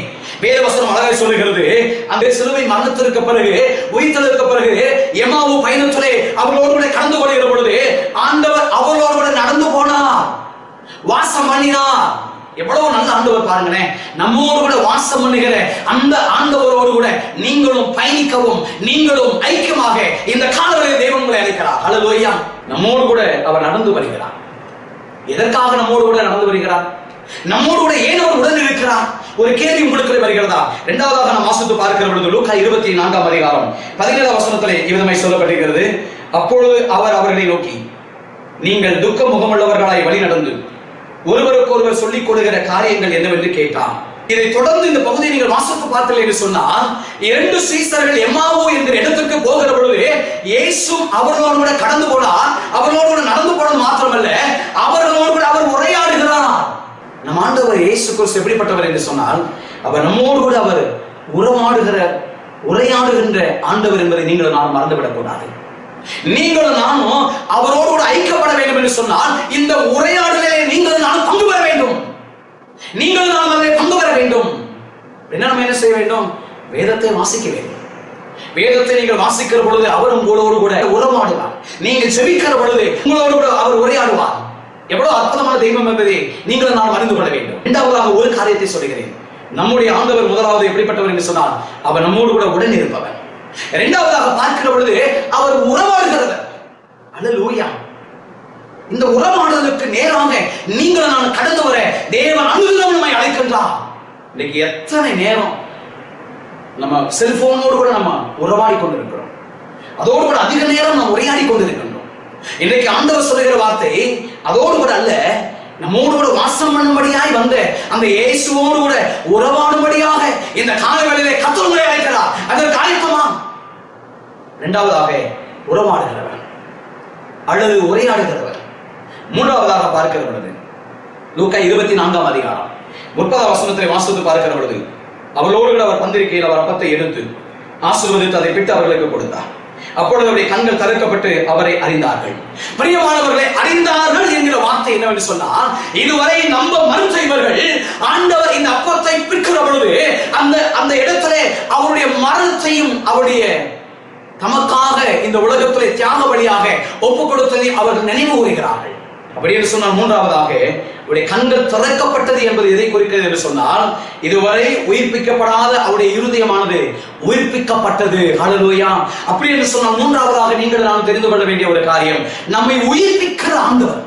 வேதவசனம் அழகாய் சொல்லுகிறது, அந்த சிலுவை மரணத்திற்கு பிறகு உயிர்த்தெழுதலுக்கு பிறகு எம்மாவு பயணத்திலே அவர்களோடு கூட கடந்து கொள்கிற பொழுது ஆண்டவர் அவர்களோடு கூட நடந்து போனார், வாசம் பண்ணினார். எவ்வளவு நல்ல ஆண்டவர் பாருங்களேன். நம்மோடு கூட வாசம் பண்ணுகிற அந்த ஆண்டவரோடு கூட நீங்களும் பயணிக்கவும், நீங்களும் ஐக்கியமாக இந்த காலவரையில் தேவன் உங்களை அழைக்கிறார். ஹல்லேலூயா. நம்மோடு கூட அவர் நடந்து வருகிறார். எதற்காக நம்மோடு கூட நடந்து வருகிறார்? நம்மோடு கூட ஏன் அவர் உடன் இருக்கிறார்? ஒரு கேள்வி உங்களுக்கு வருகிறதா? இரண்டாவதாக நாம் வாசித்து பார்க்கிற பொழுது லூக்கா 24 அதிகாரம் 17 வசனத்திலே இவ்விதமாய் சொல்லப்பட்டிருக்கிறது, அப்பொழுது அவர் அவர்களை நோக்கி, நீங்கள் துக்க முகமுள்ளவர்களாய் வழி நடந்து ஒருவருக்கு ஒருவர் சொல்லிக் கொள்கிற காரியங்கள் என்னவென்று கேட்டார். இதை தொடர்ந்து இந்த பகுதியை நீங்கள் வாசித்து பார்த்தீர்கள் என்று சொன்னால், 2 சீசர்கள் எம்மாவு என்கிற இடத்துக்கு போகிற பொழுது இயேசு அவர்களோடு கூட கடந்து போனார். அவர்களோடு கூட நடந்து போனது மாத்திரமல்ல, அவர்களோடு கூட அவர் உரையாடுகிறார். நம் ஆண்டவர் இயேசு கிறிஸ்து எப்படிப்பட்டவர் என்று சொன்னால், அவர் நம்மோடு கூட அவர் உரையாடுகின்ற ஆண்டவர் என்பதை நீங்கள் நான் மறந்துவிடக் கூடாது. நீங்களும் நானும் அவரோடு கூட ஐக்கியப்பட வேண்டும் என்று சொன்னால் இந்த உரையாடலே நீங்கள் நானும் பங்கு பெற வேண்டும். நீங்கள் நாம் அதை பங்கு பெற வேண்டும். நம்ம என்ன செய்ய வேண்டும்? வேதத்தை வாசிக்க வேண்டும். வேதத்தை நீங்கள் வாசிக்கிற பொழுது அவர் உங்களோடு கூட உறவாடுவார். நீங்கள் செபிக்கிற பொழுது உங்களோடு கூட அவர் உரையாடுவார். எவ்வளவு அற்புதமான தெய்வம் என்பதை நீங்கள் நாம் அறிந்து கொள்ள வேண்டும். இரண்டாவதாக ஒரு காரியத்தை சொல்கிறேன். நம்முடைய ஆண்டவர் முதலாவது எப்படிப்பட்டவர் என்று சொன்னால், அவர் நம்மோடு கூட உடன் இருப்பவர். இரண்டாவதாக பார்க்கிற பொழுது அவர் உறவாடுகிறவர். அல்லேலூயா. இந்த உறவாடுதலுக்கு நேராக நீங்கள் நான் கடந்து வர தேவன் அனுதினம் நம்மை அழைக்கின்றார். இன்னைக்கு எத்தனை நேரம் நம்ம செல்போனோடு கூட நம்ம உறவாடி கொண்டிருக்கிறோம். அதோடு கூட அதிக நேரம் நாம் உரையாடி கொண்டிருக்கின்றோம். இன்றைக்கு ஆண்டவர் சொல்லுகிற வார்த்தை அதோடு கூட அல்ல, நம்மோடு கூட வாசம் பண்ணும்படியாய் வந்த அந்த இயேசுவோடு கூட உறவாடும்படியாக இந்த காலவேளையிலே கர்த்தர் உங்களை அழைக்கிறார். அதற்கு ஆயத்தமா? இரண்டாவதாக உறவாடுகிறவர் அல்லது உரையாடுகிறவர். மூன்றாவதாக பார்க்கிற பொழுது லூக்கா 24 அதிகாரம் 30 வசனத்தை வாசித்து பார்க்கிற பொழுது, அவளோடு கூட அவர் பந்திருக்கையில் அவர் அப்பத்தை எடுத்து ஆசீர்வதித்து அதை பிட்டு அவர்களுக்கு கொடுத்தார். அப்பொழுது அவருடைய கண்கள் திறக்கப்பட்டு அவரை அறிந்தார்கள். பிரியமானவர்களை, அறிந்தார்கள் என்கிற வார்த்தை என்னவென்று சொன்னால், இதுவரை நம்ப மறுத்தவர்கள் ஆண்டவர் இந்த அப்பத்தை பிற்கிற பொழுது அந்த இடத்திலே அவருடைய மரணத்தையும் அவருடைய தமக்காக இந்த உலகத்திலே தியாக வழியாக ஒப்பு கொடுத்ததை அவர்கள் நினைவு கூறுகிறார்கள். அப்படி என்று சொன்னால், மூன்றாவதாக அவருடைய கண்கள் திறக்கப்பட்டது என்பது எதை குறிக்கிறது என்று சொன்னால், இதுவரை உயிர்ப்பிக்கப்படாத அவருடைய இருதயமானது உயிர்ப்பிக்கப்பட்டது. ஹல்லேலூயா. அப்படி என்று சொன்னால், மூன்றாவதாக நீங்கள் நாம் தெரிந்து கொள்ள வேண்டிய ஒரு காரியம், நம்மை உயிர்ப்பிக்கிற ஆண்டவர்.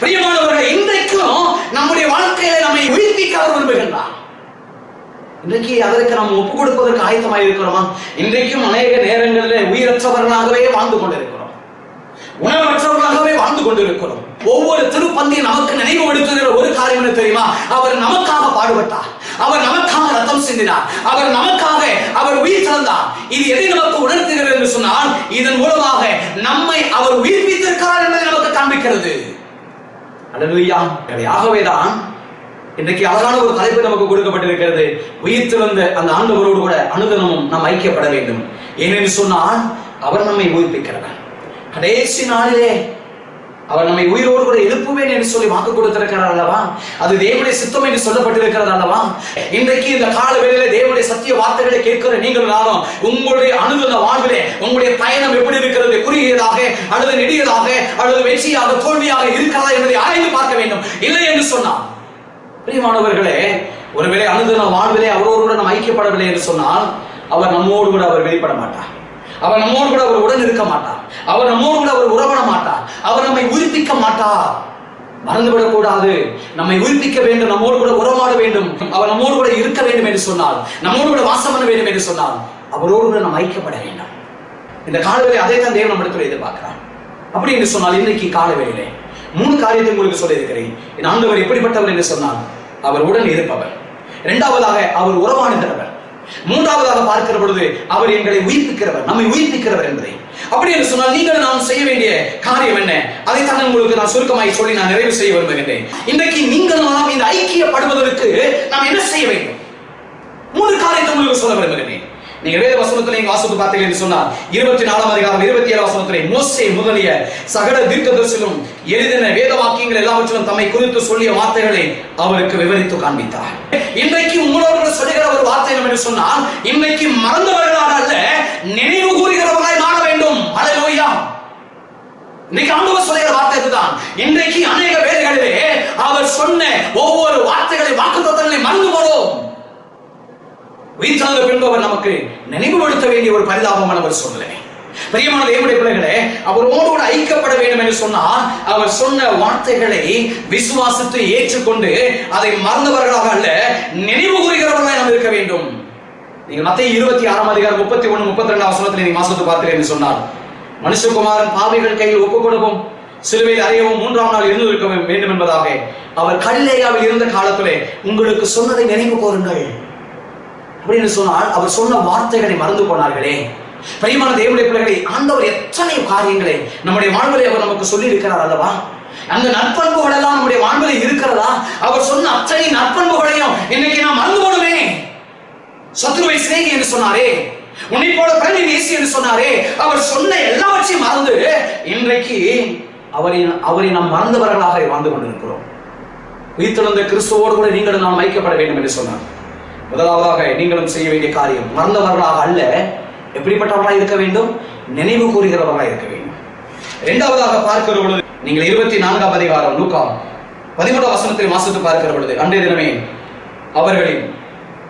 பிரியமானவர்களே, இன்றைக்கும் நம்முடைய வாழ்க்கையில நம்மை உயிர்ப்பிக்க அவர் விரும்புகின்றார். இன்றைக்கு அதற்கு நாம் ஒப்பு கொடுப்பதற்கு ஆயத்தமாக இருக்கிறோமா? இன்றைக்கும் அநேக நேரங்களில் உயிரற்றவர்களாகவே வாழ்ந்து கொண்டிருக்கிறோம், உணவற்றவர்களாகவே வாழ்ந்து கொண்டிருக்கிறோம். ஒவ்வொரு திருப்பந்தியும் நமக்கு நினைவுபடுத்துகிற ஒரு காரியம் என்ன தெரியுமா? அவர் நமக்காக பாடுபட்டார், அவர் நமக்காக ரத்தம் சிந்தினார், அவர் நமக்காக அவர் உயிர் தந்தார். இது எதை நமக்கு உணர்த்துகிறது என்று சொன்னால், இதன் மூலமாக நம்மை அவர் உயிர்ப்பித்திருக்கிறார் என்பதை நமக்கு காண்பிக்கிறது. அல்லேலூயா. ஆகவேதான் இன்றைக்கு அழகான ஒரு தலைப்பு நமக்கு கொடுக்கப்பட்டிருக்கிறது, உயிர்த்தெழுந்த அந்த ஆண்டவரோடு கூட அனுதினமும் நாம் ஐக்கியப்பட வேண்டும். ஏனென்று சொன்னால், அவர் நம்மை உயிர்ப்பிக்கிறவர். கடைசி நாளிலே அவர் நம்மை உயிரோடு கூட எழுப்புவேன் என்று சொல்லி வாக்கு கொடுத்திருக்கிறார் அல்லவா? அது தேவனுடைய சித்தம் என்று சொல்லப்பட்டிருக்கிறது அல்லவா? இன்றைக்கு இந்த கால வேளையிலே தேவனுடைய சத்திய வார்த்தைகளை கேட்கிற நீங்கள் நானும் உங்களுடைய அனுதின வாழ்விலே உங்களுடைய பயணம் எப்படி இருக்கிறது? குறுகியதாக அல்லது நெடியதாக அல்லது வெற்றியாக தோல்வியாக இருக்கிறதா என்பதை ஆராய்ந்து பார்க்க வேண்டும். இல்லை என்று சொன்னால், பிரியமானவர்களே, ஒருவேளை அனுதின வாழ்விலே அவரோடு கூட நாம் ஐக்கியப்படவில்லை என்று சொன்னால், அவர் நம்மோடு கூட அவர் வெளிப்பட மாட்டார், அவர் நம்மோடு கூட அவர் உடன் இருக்க மாட்டார், அவர் நம்மோடு கூட அவர் உறவட மாட்டார், அவர் நம்மை உயிர்ப்பிக்க மாட்டார். மறந்துவிடக் கூடாது. நம்மை உயிர்ப்பிக்க வேண்டும், நம்மோடு கூட உறவாட வேண்டும், அவர் நம்மோடு கூட இருக்க வேண்டும் என்று சொன்னால், நம்மோடு கூட வாசம் பண்ண வேண்டும் என்று சொன்னால், அவரோடு கூட நாம் ஐக்கியப்பட வேண்டும். இந்த காலவேளை அதை தான் தேவன் நம்மிடத்தில் எதிர்பார்க்கிறார். அப்படி என்று சொன்னால், இன்றைக்கு காலவேளையிலே 3 காரியத்தை உங்களுக்கு சொல்ல இருக்கிறேன். என் ஆண்டவர் எப்படிப்பட்டவர் என்று சொன்னால், அவர் உடன் இருப்பவர். இரண்டாவதாக அவர் உறவாடுகிறவர். மூன்றாவதாக பார்க்கிற பொழுது அவர் எங்களை உயிர்ப்பிக்கிறவர், நம்மை உயிர்ப்பிக்கிறவர் என்பதை. அப்படி என்று சொன்னால், நீங்கள் நாம் செய்ய வேண்டிய காரியம் என்ன? அதைத்தான் உங்களுக்கு நான் சுருக்கமாய் சொல்லி நான் நிறைவு செய்ய விரும்புகின்றேன். இன்றைக்கு நீங்கள் நாம் இந்த ஐக்கியப்படுவதற்கு நாம் என்ன செய்ய வேண்டும்? 3 காரியத்தை உங்களுக்கு சொல்ல விரும்புகிறேன். நீங்க வேத வசனத்துல நீங்க வாசித்து பார்த்தீங்க என்று சொன்னார் 24ஆம் அதிகாரம் 27ஆம் வசனத்திலே மோசே முதலிய சகல தீர்க்கதரிசிகளும் எழுதின வேத வாக்கியங்கள் எல்லாவற்றிலும் தம்மை குறித்து சொல்லிய வார்த்தைகளை அவருக்கு விவரித்து காண்பித்தார். இன்றைக்கு உங்களோடு சொல்லுகிற ஒரு வார்த்தை என்று சொன்னால், இன்றைக்கு மறந்தவர்களாக அல்ல, நினைவு கூறுகிறவர்களாய் மாற வேண்டும். அல்லேலூயா. இன்னைக்கு ஆண்டவர் சொல்லுகிற வார்த்தை இதுதான். இன்றைக்கு அநேக வேளைகளிலே அவர் சொன்ன ஒவ்வொரு வார்த்தைகளை வாக்குத்தத்தங்களை மறந்து போறோம். உயிர்த்தெழுந்த பின்பு அவர் நமக்கு நினைவுபடுத்த வேண்டிய ஒரு பரிதாபமான ஒரு சூழ்நிலை. பிரியமான தேவனுடைய பிள்ளைகளே, அவரோடு கூட ஐக்கியப்பட வேண்டும் என்று சொன்னால் அவர் சொன்ன வார்த்தைகளை விசுவாசித்து ஏற்றுக்கொண்டு அதை மறந்தவர்களாக அல்ல, நினைவு கூறுகிறவர்களாக நாம் இருக்க வேண்டும். நீங்கள் மத்தேயு 26ஆம் அதிகாரம் 31 32 வசனத்தில் நீங்க வாசித்து பார்த்தீர்கள் என்று சொன்னால், மனுஷகுமாரன் பாவிகள் கையில் ஒப்புக் கொடுக்கும், சிலுவையில் அறையவும் 3ஆம் நாள் எழுந்திருக்க வேண்டும் என்பதாக அவர் கலிலேயாவில் இருந்த காலத்திலே உங்களுக்கு சொன்னதை நினைவு கூறுங்கள் அப்படின்னு சொன்னால், அவர் சொன்ன வார்த்தைகளை மறந்து போனார்களே. பிரியமான தேவனுடைய பிள்ளைகளை, ஆண்டவர் எத்தனை காரியங்களை நம்முடைய வாழ்விலே அவர் நமக்கு சொல்லி இருக்கிறார் அல்லவா? அந்த நற்பண்புகள் எல்லாம் நம்முடைய வாழ்விலே இருக்கிறதா? அவர் சொன்ன அத்தனை நற்பண்புகளையும் இன்னைக்கு நாம் மறந்து போடுமே. சத்ருவை சிநேகி என்று சொன்னாரே, உன்னை போல பிறனை நேசி என்று சொன்னாரே, அவர் சொன்ன எல்லாவற்றையும் மறந்து இன்றைக்கு அவரை நாம் மறந்தவர்களாக வாழ்ந்து கொண்டிருக்கிறோம். உயிர்த்தெழுந்த கிறிஸ்துவோடு கூட நீங்களும் நாம் ஐக்கியப்பட வேண்டும் என்று சொன்னார். முதலாவதாக நீங்களும் செய்ய வேண்டிய காரியம், மறந்தவர்களாக அல்ல, எப்படிப்பட்டவர்களாக இருக்க வேண்டும்? நினைவு கூறுகிறவர்களாக இருக்க வேண்டும். இரண்டாவதாக பார்க்கிற பொழுது, நீங்கள் 24ஆம் அதிகாரம் லூக்கா 13ஆம் வசனத்தில் வாசித்து பார்க்கிற பொழுது, அன்றைய தினமே அவர்களில்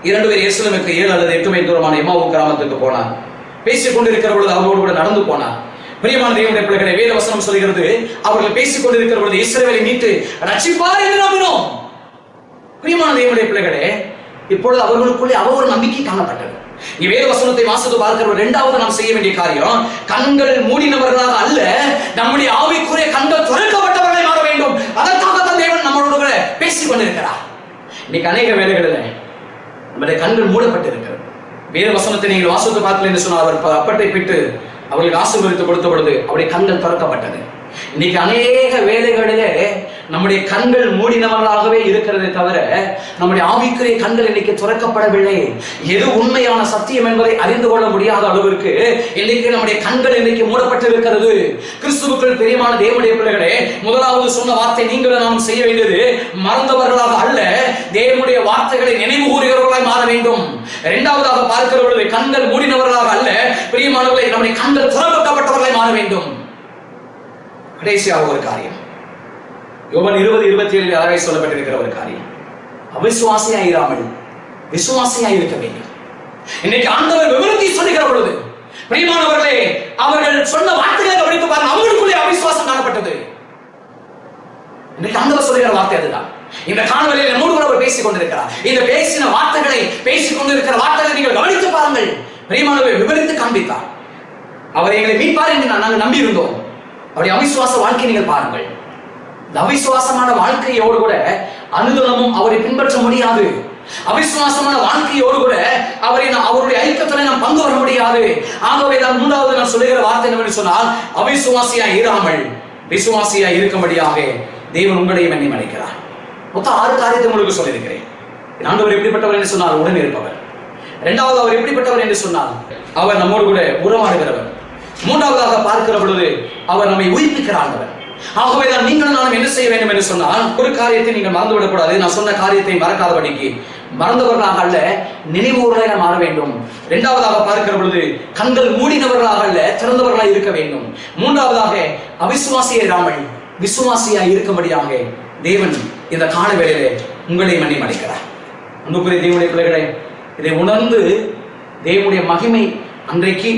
2 பேர் எருசலேமுக்கு 7 அல்லது 8 மைல் தூரமான எம்மாவு கிராமத்துக்கு போனார். பேசிக் கொண்டிருக்கிற பொழுது அவரோடு கூட நடந்து போனார். பிரியமான தேவனுடைய பிள்ளைகளை, வேத வசனம் சொல்கிறது, அவர்கள் பேசிக் கொண்டிருக்கிற பொழுது இஸ்ரவேலை மீட்டு ரட்சிப்பார் என்று நம்பினோம். பிரியமான தேவனுடைய பிள்ளைகளே, இப்பொழுது அவர்களுக்குள்ளே ஒரு நம்பிக்கை காணப்பட்டது. வேத வசனத்தை வாசித்து பார்க்கிற இரண்டாவது நாம் செய்ய வேண்டிய காரியம், கண்கள் மூடினவர்களாக அல்ல, நம்முடைய ஆவிக்குரிய கண்கள் திறக்கப்பட்டவர்களை மாற வேண்டும். அதற்காகத்தான் தேவன் நம்மளோடு கூட பேசிக் கொண்டிருக்கிறார். இன்னைக்கு அநேக வேளைகளில் நம்முடைய கண்கள் மூடப்பட்டிருக்கிறது. வேத வசனத்தை நீங்கள் வாசித்து பார்க்கல என்று சொன்னால், அவர் அப்பட்டை பிட்டு அவர்களுக்கு ஆசீர்வதித்து கொடுத்த பொழுது அவருடைய கண்கள் திறக்கப்பட்டது. இன்னைக்கு அநேக வேளைகளிலே நம்முடைய கண்கள் மூடினவர்களாகவே இருக்கிறதே தவிர நம்முடைய ஆவிக்குரிய கண்கள் இன்னைக்கு திறக்கப்படவில்லை. எது உண்மையான சத்தியம் என்பதை அறிந்து கொள்ள முடியாத அளவிற்கு இன்னைக்கு நம்முடைய கண்கள் இன்னைக்கு மூடப்பட்டு இருக்கிறது. கிறிஸ்துவுக்குள் பிரியமான தேவனுடைய பிள்ளைகளே, முதலாவது சொன்ன வார்த்தை நீங்களும் நாம் செய்ய வேண்டியது, மறந்தவர்களாக அல்ல, தேவனுடைய வார்த்தைகளை நினைவு கூறுகிறவர்களாய் மாற வேண்டும். இரண்டாவதாக பார்க்கிற பொழுது, கண்கள் மூடினவர்களாக அல்ல, பிரியமானவர்களை நம்முடைய கண்கள் திறக்கப்பட்டவர்களாய் மாற வேண்டும். கடைசியாக ஒரு காரியம், யோவான் 20:27 அழகாய் சொல்லப்பட்டிருக்கிற ஒரு காரியம், அவிசுவாசியாய் இராமல் விசுவாசியாய் இருக்க வேண்டும். இன்னைக்கு ஆண்டவர் விவரத்தை சொல்லுகிற பொழுது, பிரியமானவர்களே, அவர்கள் சொன்ன வார்த்தைகளை கவனித்து பாருங்க, அவங்களுக்குள்ளே அவிசுவாசம் காணப்பட்டது. இன்னைக்கு ஆண்டவர் சொல்லுகிற வார்த்தை அதுதான். இந்த காணொலியில் நம்மோடு கூட அவர் பேசிக் கொண்டிருக்கிறார். இந்த பேசின வார்த்தைகளை, பேசிக் கொண்டிருக்கிற வார்த்தைகளை நீங்கள் கவனித்து பாருங்கள். பிரியமானவரை விவரித்து காண்பித்தார். அவர் எங்களை மீட்பார் என்று நாங்கள் நம்பி இருந்தோம். அவருடைய அவிசுவாச வாழ்க்கை நீங்கள் பாருங்கள். இந்த அவிசுவாசமான வாழ்க்கையோடு கூட அனுதினமும் அவரை பின்பற்ற முடியாது. அவிசுவாசமான வாழ்க்கையோடு கூட அவருடைய ஐக்கியத்தில் நாம் பங்கு வர முடியாது. ஆகவே தான் மூன்றாவது நான் சொல்லுகிற வார்த்தை என்னவென்று சொன்னால், அவிசுவாசியாய் இராமல் விசுவாசியாய் இருக்கும்படியாக தேவன் உங்களையும் என்னையும் அழைக்கிறார். மொத்தம் 6 காரியத்தை உங்களுக்கு சொல்லியிருக்கிறேன். ஆண்டவர் எப்படிப்பட்டவர் என்று சொன்னால், உடன் இருப்பவர். இரண்டாவது, அவர் எப்படிப்பட்டவர் என்று சொன்னால், அவர் நம்மோடு கூட உறவாடுகிறவர். மூன்றாவதாக பார்க்கிற பொழுது, அவர் நம்மை உயிர்ப்பிக்கிற ஆண்டவர். ஆகவேதான் நீங்களும் நானும் என்ன செய்ய வேண்டும் என்று சொன்னால், ஒரு காரியத்தை நீங்கள் மறந்துவிடக் கூடாது. நான் சொன்ன காரியத்தை மறக்காதபடிக்கு, மறந்தவர்களாக அல்ல, நினைவுகளாக மாற வேண்டும். இரண்டாவதாக பார்க்கிற பொழுது, கண்கள் மூடினவர்களாக அல்ல, திறந்தவர்களாக இருக்க வேண்டும். மூன்றாவதாக, அவிசுவாசியை இராமல் விசுவாசியாய் இருக்கும்படியாக தேவன் இந்த கால வேளையிலே உங்களை மன்னியும் அளிக்கிறார். அன்புக்குரிய தேவனுடைய பிள்ளைகளே, இதை உணர்ந்து தேவனுடைய மகிமை அன்றைக்கு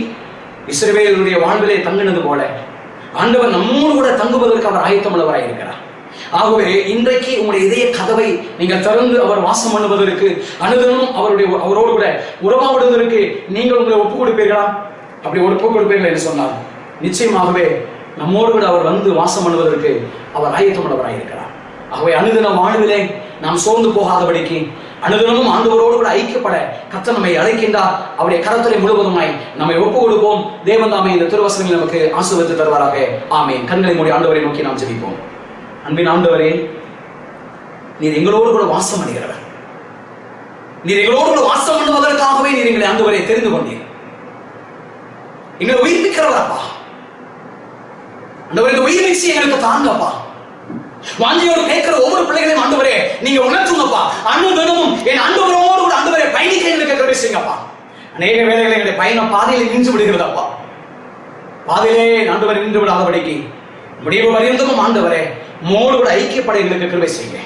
இஸ்ரவேலுடைய வாழ்விலே தங்கினது போல ஆண்டவர் நம்மோடு கூட தங்குவதற்கு அவர் ஆயத்தமுள்ளவராய் இருக்கிறார். ஆகவே இன்றைக்கு உங்களுடைய இதய கதவை நீங்கள் திறந்து அவர் வாசம் பண்ணுவதற்கு, அனுதினமும் அவரோடு கூட உறவாடுவதற்கு நீங்கள் உங்களை ஒப்புக் கொடுப்பீர்களா? அப்படி ஒப்புக் கொடுப்பீர்கள் என்று சொன்னால் நிச்சயமாகவே நம்மோடு கூட அவர் வந்து வாசம் பண்ணுவதற்கு அவர் ஆயத்தமுள்ளவராய் இருக்கிறார். ஆகவே அனுதின வாழ்விலே நாம் சோர்ந்து போகாதபடிக்கு, அனுதினமும் ஆண்டவரோடு கூட ஐக்கியப்பட கர்த்தர் நம்மை அழைக்கின்றார். அவருடைய கரத்திலே முழுவதுமாய் நம்மை ஒப்புக் கொடுப்போம். தேவன் தாமே இந்த திருவசனங்களை நமக்கு ஆசீர்வதித்து தருவாராக. ஆமென். கண்களை மூடி ஆண்டவரை நோக்கி நாம் ஜெபிப்போம். அன்பின் ஆண்டவரே, நீர் எங்களோடு கூட வாசம் பண்ணுகிறவர். நீர் எங்களோடு கூட வாசம் பண்ணுவதற்காகவே நீர் எங்களை ஆண்டவரை தெரிந்து கொண்டீர். எங்களை உயிர்ப்பிக்கிறவர் அப்பா. ஆண்டவரே, இந்த உயிர் வீசி எங்களுக்கு தாங்கப்பா. வாஞ்சியோடு கேட்கிற ஒவ்வொரு பிள்ளைகளையும் ஆண்டவரே நீங்க உணர்த்துங்கப்பா. அனுதினமும் என் ஆண்டவரோடு கூட ஆண்டவரே பயணிக்க எங்களுக்கு கிருபை செய்யுங்கப்பா. அநேக வேளைகளில் எங்களுடைய பயணம் பாதையில் நின்று விடுகிறதப்பா. பாதையிலே ஆண்டவரை நின்று விடாதபடிக்கு முடிவு பரியந்தமும் ஆண்டவரே மோடு கூட ஐக்கியப்பட எங்களுக்கு கிருபை செய்யுங்க.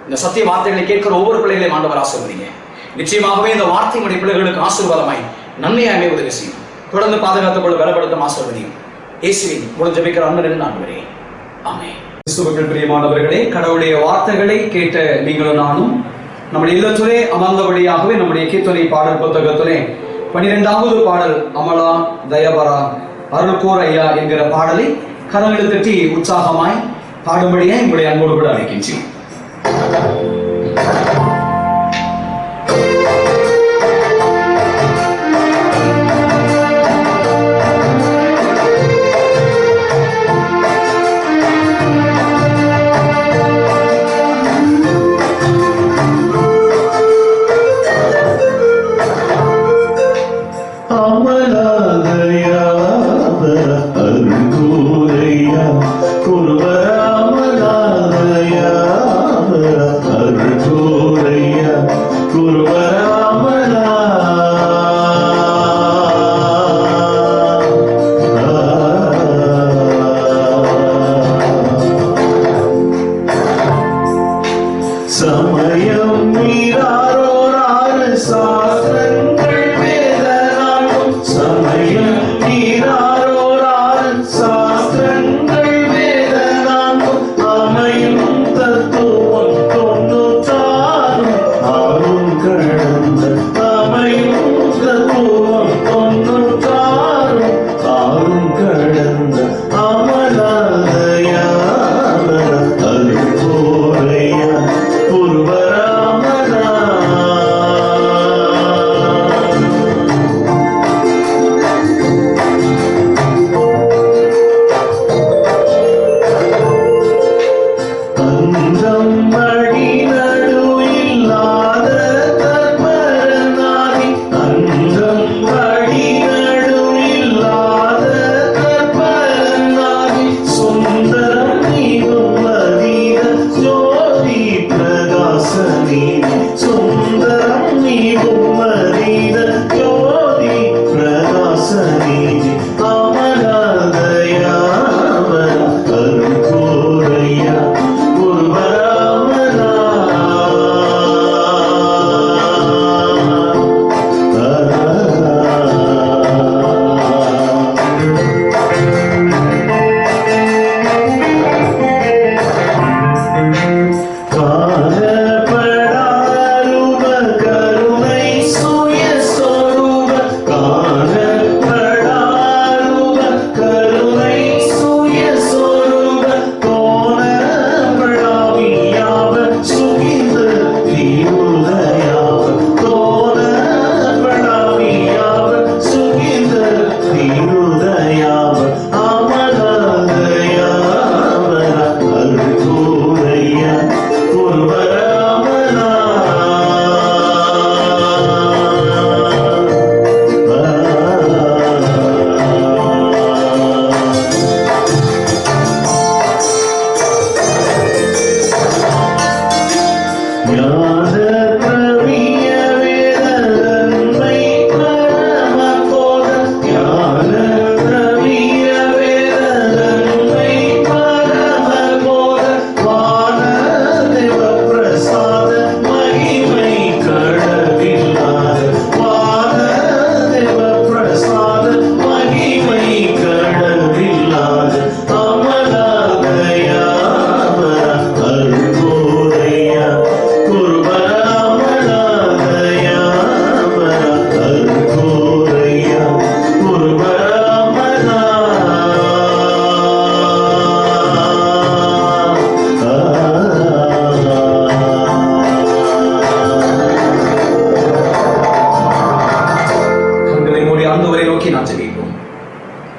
இந்த சத்திய வார்த்தைகளை கேட்கிற ஒவ்வொரு பிள்ளைகளையும் ஆண்டவர் ஆசீர்வதிங்க. நிச்சயமாகவே இந்த வார்த்தை உடைய பிள்ளைகளுக்கு ஆசீர்வாதமாய் நன்மையாகவே உதவி செய்யும். தொடர்ந்து பாதுகாத்துக் கொள்ள பலப்படுத்தும் ஆசீர்வதியும். இயேசுவின் மூலம் ஜெபிக்கிற அன்பரின் ஆண்டவரே, ஆமென். கிறிஸ்துவுக்குள் பிரியமானவர்களே, கடவுளுடைய வார்த்தைகளை கேட்ட நீங்களும் நானும் நம்முடைய இல்லத்திலே அமர்ந்தபடியாகவே நம்முடைய கீர்த்தனை பாடல் புத்தகத்திலே 12வது பாடல் அமலா தயபரா அருள்கோர் ஐயா என்கிற பாடலை கரங்களை தட்டி உற்சாகமாய் பாடும்படியாய் உங்களுடைய அன்போடு கூட அழைக்கின்றேன்.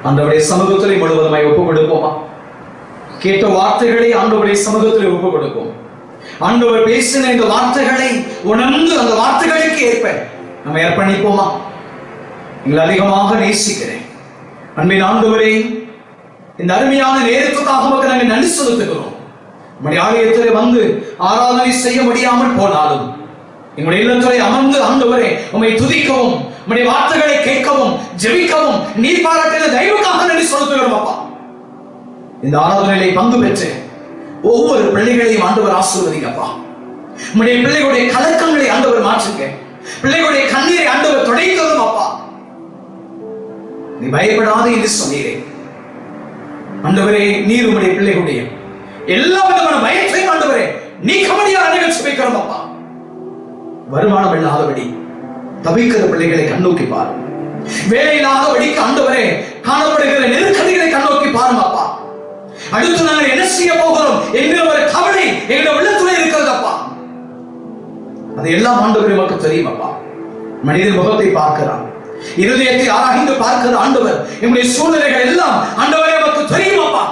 ஆண்டவருடைய சமூகத்திலே முழுவதுமாய் ஒப்புக் கொடுப்போமா? கேட்ட வார்த்தைகளை ஆண்டவருடைய சமூகத்திலே ஒப்புக் கொடுப்போம். ஆண்டவர் பேசின இந்த வார்த்தைகளை உணர்ந்து அந்த வார்த்தைகளுக்கு ஏற்ப நம்ம அர்ப்பணிப்போமா? நீங்கள் அதிகமாக நேசிக்கிறேன், அன்பின் ஆண்டவரே, இந்த அருமையான நேரத்துக்காக உமக்கு நாங்கள் நன்றி செலுத்துகிறோம். நம்முடைய ஆலயத்தில் வந்து ஆராதனை செய்ய முடியாமல் போனாலும் எங்களுடைய இல்லத்திலே அமர்ந்து ஆண்டவரே உம்மை துதிக்கவும், உம்முடைய வார்த்தைகளை கேட்கவும், ஜெபிக்கவும் நீர் பாராட்டின தயவுக்காக நன்றி செலுத்துகிறோம் அப்பா. இந்த ஆராதனையிலே பங்கு பெற்று ஒவ்வொரு பிள்ளைகளையும் ஆண்டவர் ஆசீர்வதிங்கப்பா. உம்முடைய பிள்ளைகளுடைய கலக்கங்களை ஆண்டவர் மாற்றுங்க. பிள்ளைகளுடைய கண்ணீரை ஆண்டவர் துடைத்ததும் அப்பா. நீ பயப்படாதே என்று சொன்னீரே ஆண்டவரே. நீர் உம்முடைய பிள்ளைகளுடைய எல்லா விதமான பயத்தையும் ஆண்டவரே நீக்க முடியாத நிகழ்ச்சி வைக்கிறோம் அப்பா. வருமானம் இல்லாதபடி தவிக்கிற பிள்ளைகளை கண்ணோக்கி பாரு. வேலை இல்லாதபடிக்கு ஆண்டவரே காணப்படுகிற நெருக்கடிகளை கண்ணோக்கி பாருங்க அப்பா. அடுத்து நாங்கள் என்ன செய்ய போகிறோம் என்கிற ஒரு கவலை எங்களுடைய உள்ளத்துல இருக்கிறது அப்பா. அது எல்லாம் ஆண்டவரே நமக்கு தெரியும் அப்பா. மனிதன் முகத்தை பார்க்கிறான், இருதயத்தை ஆராய்ந்து பார்க்கிற ஆண்டவர் நம்முடைய சூழ்நிலைகள் எல்லாம் ஆண்டவரே நமக்கு தெரியும் அப்பா.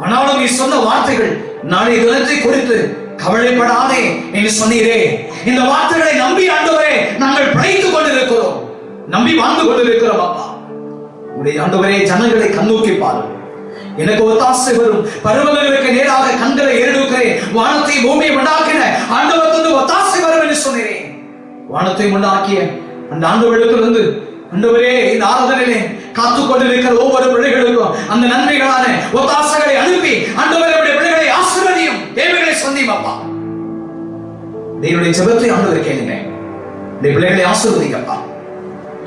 ஆனாலும் நீ சொன்ன வார்த்தைகள் நாளை தினத்தை குறித்து கவலைப்படாதே என்று சொன்னீரே. இந்த வார்த்தைகளை நம்பி ஆண்டவரே நாங்கள் பிழைத்துக் கொண்டிருக்கிறோம், நம்பி வாழ்ந்து கொண்டிருக்கிறோம் அப்பா. உடைய ஆண்டவரே ஜனங்களை கண்ணோக்கி பாரு. எனக்கு ஒத்தாசை வரும் பருவங்களுக்கு நேராக கண்களை ஏறெடுக்கிறேன். வானத்தை பூமியை உண்டாக்கின ஆண்டவருக்கு ஒத்தாசை வரும் என்று சொன்னேன். வானத்தை உண்டாக்கிய அந்த ஆண்டவரிடத்திலிருந்து ஆண்டவரே இந்த ஆராதனையிலே காத்துக் கொண்டிருக்கிற ஒவ்வொரு பிள்ளைகளுக்கும் அந்த நன்மைகளான ஒத்தாசைகளை அனுப்பி ஆண்டவரே பிள்ளைகளை ஆசீர்வதியும், தேவைகளை சொந்தீம் அப்பா. தேவனுடைய ஜெபத்தை ஆண்டவர் கேளுங்க. இந்த பிள்ளைகளை ஆசீர்வதிங்கப்பா.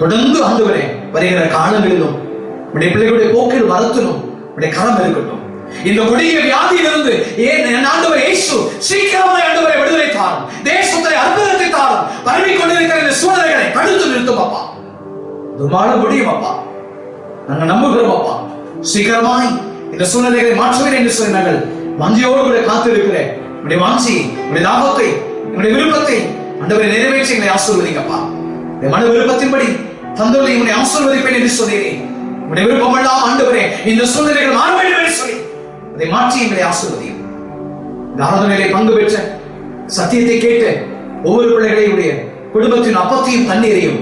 தொடர்ந்து ஆண்டவரே வருகிற காலங்களிலும் உடைய பிள்ளைகளுடைய போக்கில் வரத்தணும், உடைய கரம் இருக்கட்டும். இந்த கொடிய வியாதியிலிருந்து ஆண்டவர் இயேசு சீக்கிரமாய் ஆண்டவரை விடுதலை தாரும், தேசத்தை அற்புதத்தை தாரும். பரவிக் கொண்டிருக்கிற இந்த சூழ்நிலைகளை தடுத்து நிறுத்தும் அப்பா. துமான முடியும் அப்பா, நாங்கள் நம்புகிறோம் அப்பா. சீக்கிரமாய் இந்த சூழ்நிலைகளை மாற்றுவேன் என்று சொல்லி நாங்கள் வாஞ்சியோடு கூட காத்திருக்கிறேன். உடைய வாஞ்சி, உடைய லாபத்தை, உடைய விருப்பத்தை ஆண்டவரை நிறைவேற்றி எங்களை ஆசீர்வதிங்கப்பா. இந்த மன விருப்பத்தின்படி தந்தோலை உன்னை ஆசீர்வதிப்பேன் என்று சொன்னீரேன். உடைய விருப்பம் எல்லாம் ஆண்டவரே இந்த சூழ்நிலைகள் மாற வேண்டும் என்று சொல்லி அதை மாற்றி எங்களை ஆசீர்வதியும். இந்த ஆராதனையிலே பங்கு பெற்ற சத்தியத்தை கேட்டு ஒவ்வொரு பிள்ளைகளுடைய குடும்பத்தின் அப்பத்தையும் தண்ணீரையும்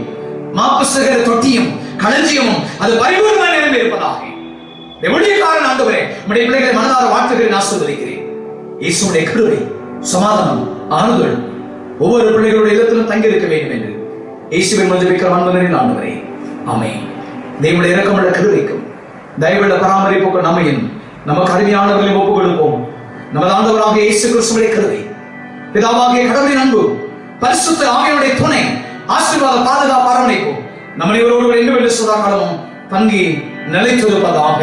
மாப்பு சேகர தொட்டியும் களஞ்சியமும் அது பரிபூர்ணமாக நிரம்பி இருப்பதாக ஊழியக்காரன் ஆண்டவரே உம்முடைய பிள்ளைகளை மனதார வாழ்த்துகிறேன், ஆசீர்வதிக்கிறேன். இயேசுவுடைய கிருபை, சமாதானம், ஆறுதல் ஒவ்வொரு பிள்ளைகளுடைய இல்லத்திலும் தங்கியிருக்க வேண்டும் என்று இயேசுவின் மதிப்பிக்கிற அன்பரின் ஆண்டவரே ஆமென். தேவனுடைய இரக்கமுள்ள கிருபைக்கும் தயவுள்ள பராமரிப்புக்கும் நம்மையும் நமக்கு அருமையானவர்களையும் ஒப்புக் கொடுப்போம். நமது ஆண்டவராக இயேசு கிறிஸ்துவின் கிருபை, பிதாவாகிய கடவுளின் அன்பு, பரிசுத்த ஆவியானுடைய துணை, ஆசீர்வாத பாதுகாப்பு அரவணைப்பு நம்ம இவரோடு இன்னும் என்று சதாகாலமும் தங்கி நிலைத்திருப்பதாக.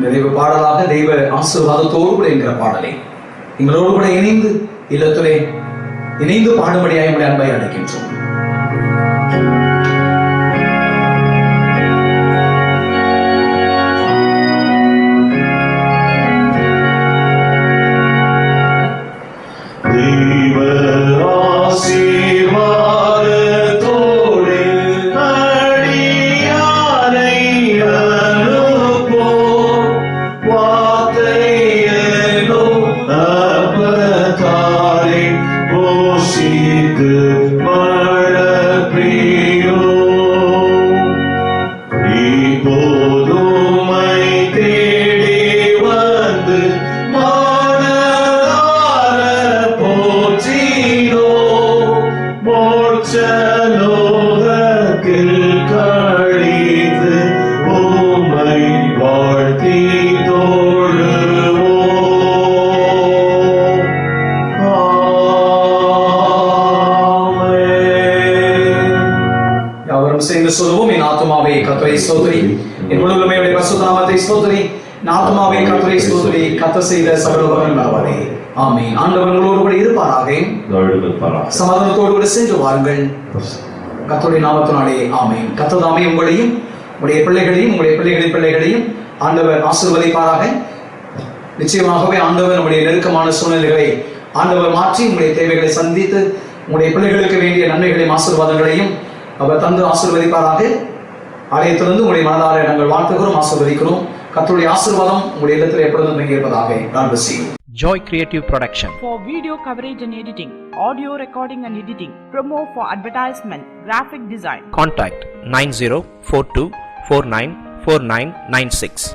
நிறைவு பாடலாக தெய்வ ஆசீர்வாதத்தோடு கூட என்கிற பாடலை எங்களோடு கூட இணைந்து இல்லத்திலே இணைந்து பாடும்படியாய் உடைய அன்பை அழைக்கின்றோம். சொல்லுவோம். என் ஆத்துமாவே கர்த்தரை ஸ்தோத்திரி, என் முழுவதுமே பரிசுத்த நாமத்தை ஸ்தோத்திரி. என் ஆத்துமாவே கர்த்தரை ஸ்தோத்திரி, கர்த்தர் செய்த சகல உபகாரங்களாலே. ஆமென். ஆண்டவர் உங்களோடு கூட இருப்பாராக. சமாதானத்தோடு கூட சென்று வாருங்கள். கர்த்தருடைய நாமத்தினாலே ஆமென். கர்த்தர் தாமே உங்களையும் உங்களுடைய பிள்ளைகளையும் உங்களுடைய பிள்ளைகளின் பிள்ளைகளையும் ஆண்டவர் ஆசீர்வதிப்பாராக. நிச்சயமாகவே ஆண்டவர் நம்முடைய நெருக்கமான சூழ்நிலைகளை ஆண்டவர் மாற்றி உங்களுடைய தேவைகளை சந்தித்து உங்களுடைய பிள்ளைகளுக்கு வேண்டிய நன்மைகளையும் ஆசீர்வாதங்களையும் அவர் தந்து ஆசீர்வதிப்பாராக. ஆலயத்திலிருந்து உங்களுடைய மனதார நாங்கள் வாழ்த்துகிறோம், ஆசீர்வதிக்கிறோம். கர்த்தருடைய ஆசீர்வாதம் உங்களுடைய இல்லத்தில் எப்பொழுதும் தங்கி இருப்பதாக. God bless you. Joy Creative Production. For video coverage and editing, audio recording and editing, promo for advertisement, graphic design. Contact 9042494996.